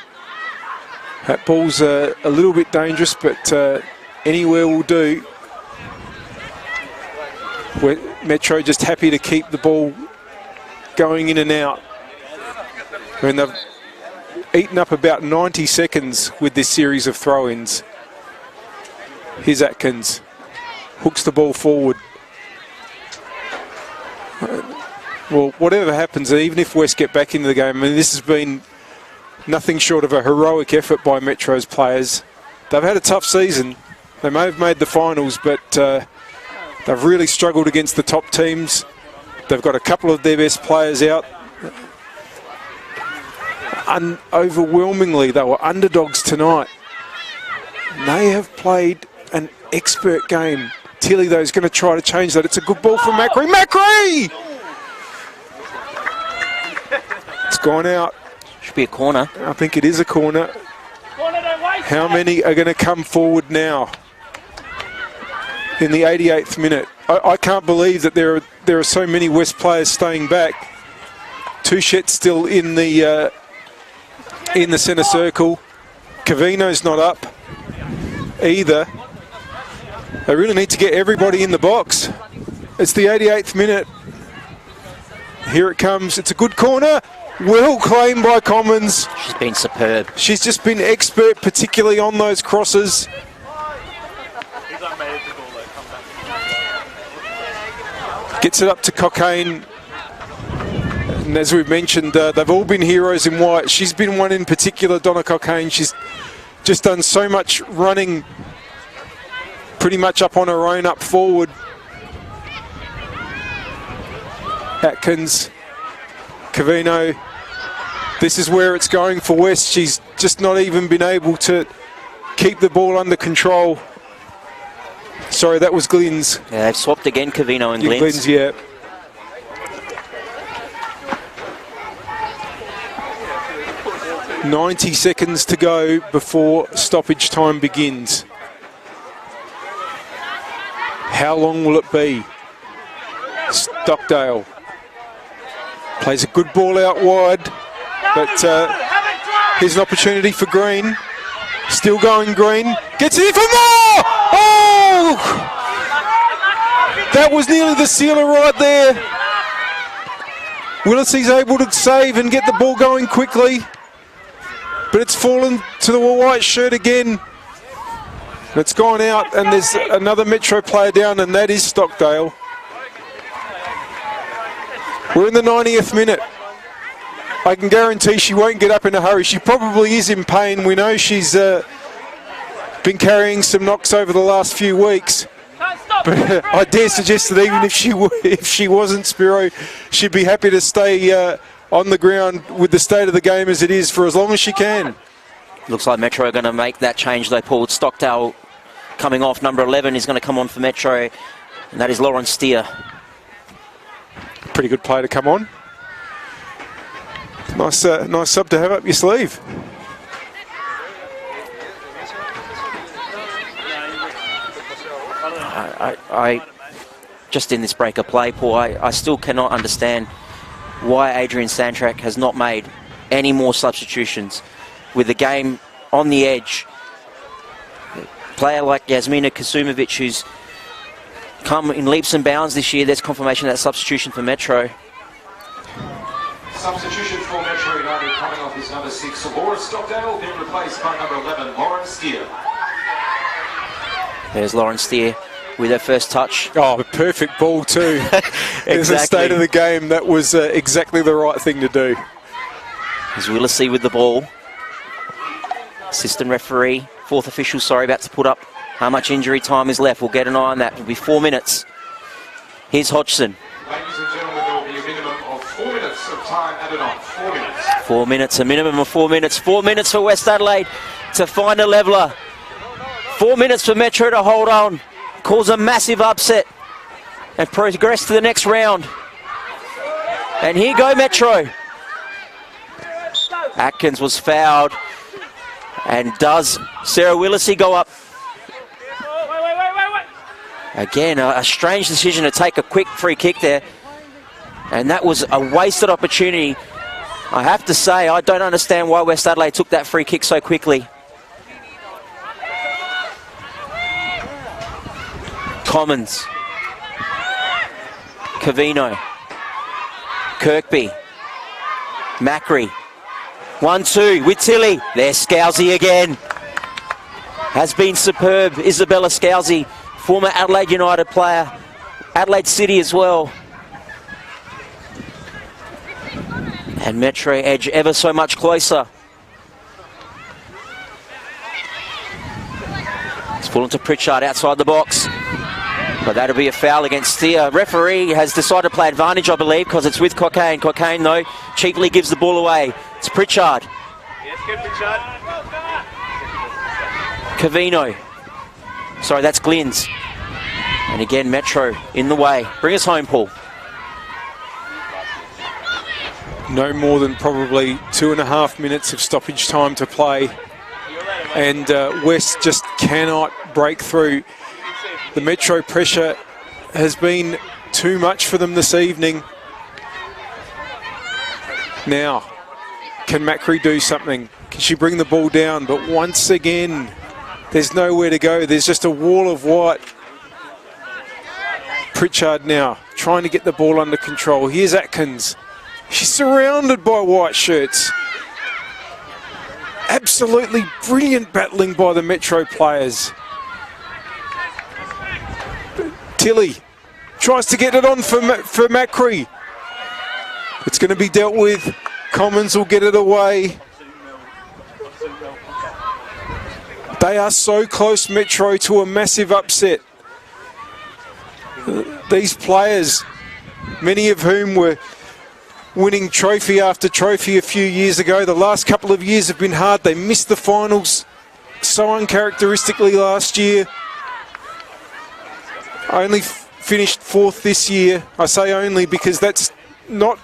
That ball's a little bit dangerous, but anywhere will do. Metro just happy to keep the ball going in and out. And they've eaten up about 90 seconds with this series of throw-ins. Here's Atkins. Hooks the ball forward. Well, whatever happens, even if West get back into the game, I mean, this has been nothing short of a heroic effort by Metro's players. They've had a tough season. They may have made the finals, but they've really struggled against the top teams. They've got a couple of their best players out. And overwhelmingly, they were underdogs tonight. They have played an expert game. Tilly, though, is going to try to change that. It's a good ball from Macri. Macri! It's gone out. Should be a corner. I think it is a corner. How many are going to come forward now in the 88th minute? I can't believe that there are so many West players staying back. Touchette's still in the centre circle. Cavino's not up either. They really need to get everybody in the box. It's the 88th minute. Here it comes. It's a good corner. Well claimed by Commons. She's been superb. She's just been expert, particularly on those crosses. Gets it up to Cockayne. And as we've mentioned, they've all been heroes in white. She's been one in particular, Donna Cockayne. She's just done so much running, pretty much up on her own, up forward. Atkins, Cavino. This is where it's going for West. She's just not even been able to keep the ball under control. Sorry, that was Glyn's. Yeah, they've swapped again, Cavino and Glyn's. Glyn's, yeah. "90 seconds to go before stoppage time begins. How long will it be?" Stockdale plays a good ball out wide, but here's an opportunity for Green. Still going Green. Gets it in for more! Oh! That was nearly the sealer right there. Willisey's able to save and get the ball going quickly, but it's fallen to the white shirt again. It's gone out, and there's another Metro player down, and that is Stockdale. We're in the 90th minute. I can guarantee she won't get up in a hurry. She probably is in pain. We know she's been carrying some knocks over the last few weeks. But I dare suggest that even if she wasn't, Spiro, she'd be happy to stay on the ground with the state of the game as it is for as long as she can. Looks like Metro are going to make that change though, Paul. Stockdale coming off, number 11 is going to come on for Metro, and that is Lauren Steer. Pretty good play to come on. Nice sub to have up your sleeve. I just in this break of play, Paul, I still cannot understand why Adrian Sandtrack has not made any more substitutions with the game on the edge. A player like Yasmina Kasumovic, who's come in leaps and bounds this year, there's confirmation of that substitution for Metro. Substitution for Metro United coming off is number 6, Laura Stockdale, being replaced by number 11, Lauren Steer. There's Lauren Steer with her first touch. Oh, a perfect ball too. Exactly. In the state of the game, that was exactly the right thing to do. There's Willisey with the ball. Assistant referee Fourth official, sorry, about to put up how much injury time is left. We'll get an eye on that. It'll be 4 minutes. Here's Hodgson. Ladies and gentlemen, there will be a minimum of 4 minutes of time added on. 4 minutes. 4 minutes, a minimum of 4 minutes. 4 minutes for West Adelaide to find a leveller. 4 minutes for Metro to hold on, cause a massive upset and progress to the next round. And here go Metro. Atkins was fouled. And does Sarah Willisey go up? Again, a strange decision to take a quick free kick there. And that was a wasted opportunity. I have to say, I don't understand why West Adelaide took that free kick so quickly. Commons. Cavino. Kirkby. Macri. 1-2 with Tilly. There's Scousey again. Has been superb. Isabella Scousey, former Adelaide United player. Adelaide City as well. And Metro edge ever so much closer. It's fallen to Pritchard outside the box. But that'll be a foul against Thea. Referee has decided to play advantage, I believe, because it's with Cockayne. Cockayne, though, cheaply gives the ball away. It's Pritchard. Yes, good, Pritchard. Cavino. Sorry, that's Glynns. And again, Metro in the way. Bring us home, Paul. No more than probably 2.5 minutes of stoppage time to play. And West just cannot break through. The Metro pressure has been too much for them this evening. Now, can Macri do something? Can she bring the ball down? But once again, there's nowhere to go. There's just a wall of white. Pritchard now trying to get the ball under control. Here's Atkins. She's surrounded by white shirts. Absolutely brilliant battling by the Metro players. Tilly tries to get it on for Macri. It's going to be dealt with. Commons will get it away. They are so close, Metro, to a massive upset. These players, many of whom were winning trophy after trophy a few years ago. The last couple of years have been hard. They missed the finals so uncharacteristically last year. Only finished fourth this year. I say only because that's not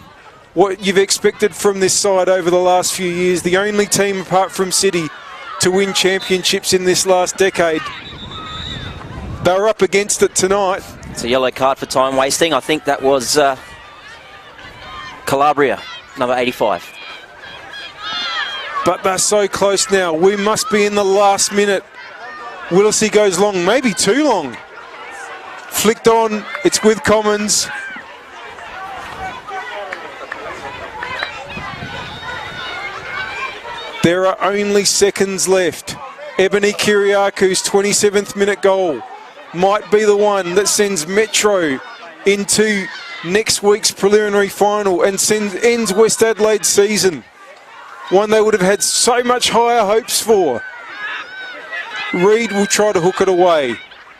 what you've expected from this side over the last few years. The only team apart from City to win championships in this last decade. They were up against it tonight. It's a yellow card for time wasting. I think that was Calabria, number 85. But they're so close now. We must be in the last minute. Willisey goes long, maybe too long. Flicked on, it's with Commons. There are only seconds left. Ebony Kiriaku's 27th minute goal might be the one that sends Metro into next week's preliminary final and ends West Adelaide's season. One they would have had so much higher hopes for. Reid will try to hook it away.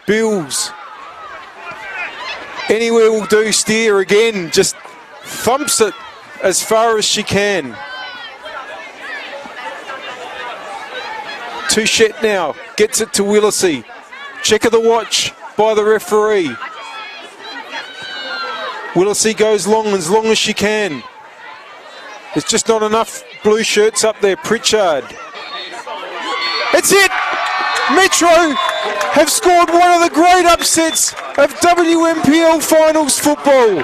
Bills. Anywhere will do. Steer again, just thumps it as far as she can. Touchette now gets it to Willisey. Check of the watch by the referee. Willisey goes long as she can. There's just not enough blue shirts up there. Pritchard. It's it! Metro have scored one of the great upsets of WNPL finals football.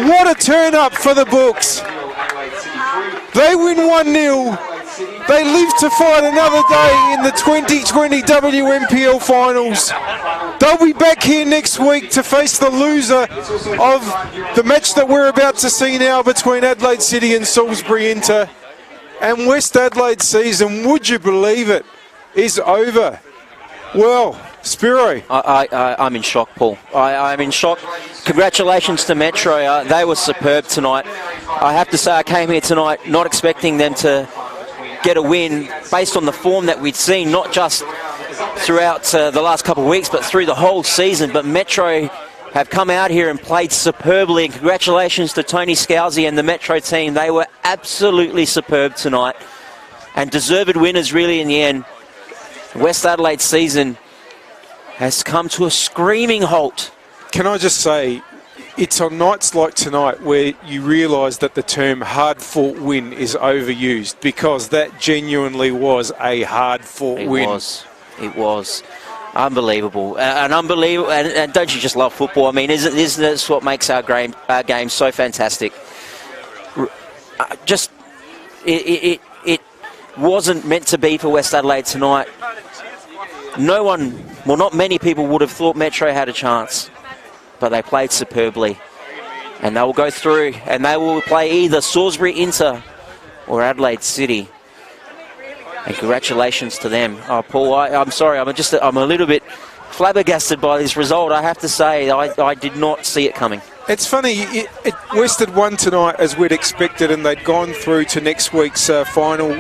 What a turn up for the books. They win 1-0. They live to fight another day in the 2020 WNPL finals. They'll be back here next week to face the loser of the match that we're about to see now between Adelaide City and Salisbury Inter. And West Adelaide's season, would you believe it, is over. Well, Spiro. I'm in shock, Paul. I'm in shock. Congratulations to Metro. They were superb tonight. I have to say I came here tonight not expecting them to get a win based on the form that we'd seen, not just throughout the last couple of weeks, but through the whole season. But Metro have come out here and played superbly, and congratulations to Tony Scalzi and the Metro team. They were absolutely superb tonight, and deserved winners really in the end. West Adelaide's season has come to a screaming halt. Can I just say, it's on nights like tonight where you realise that the term hard-fought win is overused, because that genuinely was a hard-fought win. It was. Unbelievable. And don't you just love football? I mean, isn't this what makes our game so fantastic? It wasn't meant to be for West Adelaide tonight. No one, well, not many people would have thought Metro had a chance, but they played superbly. And they will go through and they will play either Salisbury Inter or Adelaide City. And congratulations to them. Oh, Paul, I'm sorry, I'm a little bit flabbergasted by this result. I have to say, I did not see it coming. It's funny, West had won tonight as we'd expected, and they'd gone through to next week's final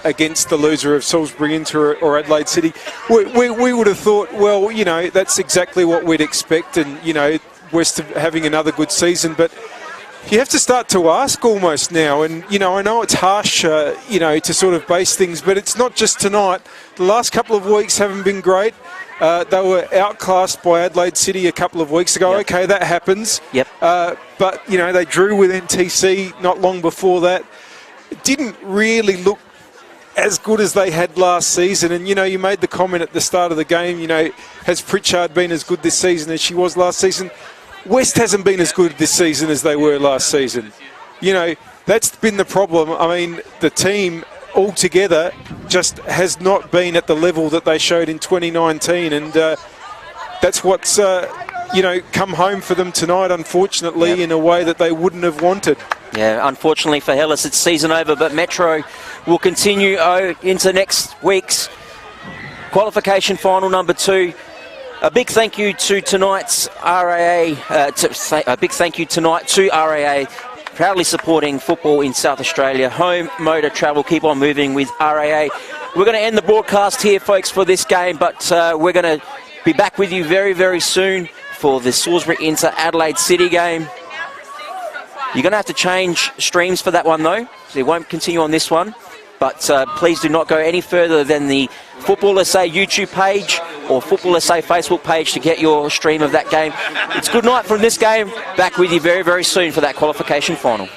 against the loser of Salisbury Inter or Adelaide City. We would have thought, well, you know, that's exactly what we'd expect, and, you know, West having another good season, but you have to start to ask almost now. And, you know, I know it's harsh, you know, to sort of base things, but it's not just tonight. The last couple of weeks haven't been great. They were outclassed by Adelaide City a couple of weeks ago. Yep. Okay, that happens. Yep. But, you know, they drew with NTC not long before that. It didn't really look as good as they had last season. And, you know, you made the comment at the start of the game, you know, has Pritchard been as good this season as she was last season? West hasn't been as good this season as they were last season. You know, that's been the problem. I mean, the team altogether just has not been at the level that they showed in 2019, and that's what's, you know, come home for them tonight, unfortunately, in a way that they wouldn't have wanted. Yeah, unfortunately for Hellas, it's season over, but Metro will continue into next week's qualification final number 2. A big thank you to tonight's RAA. A big thank you tonight to RAA, proudly supporting football in South Australia. Home motor travel, keep on moving with RAA. We're going to end the broadcast here, folks, for this game, but we're going to be back with you very, very soon for the Salisbury Inter Adelaide City game. You're going to have to change streams for that one, though, so it won't continue on this one. But please do not go any further than the Football SA YouTube page or Football SA Facebook page to get your stream of that game. It's good night from this game. Back with you very, very soon for that qualification final.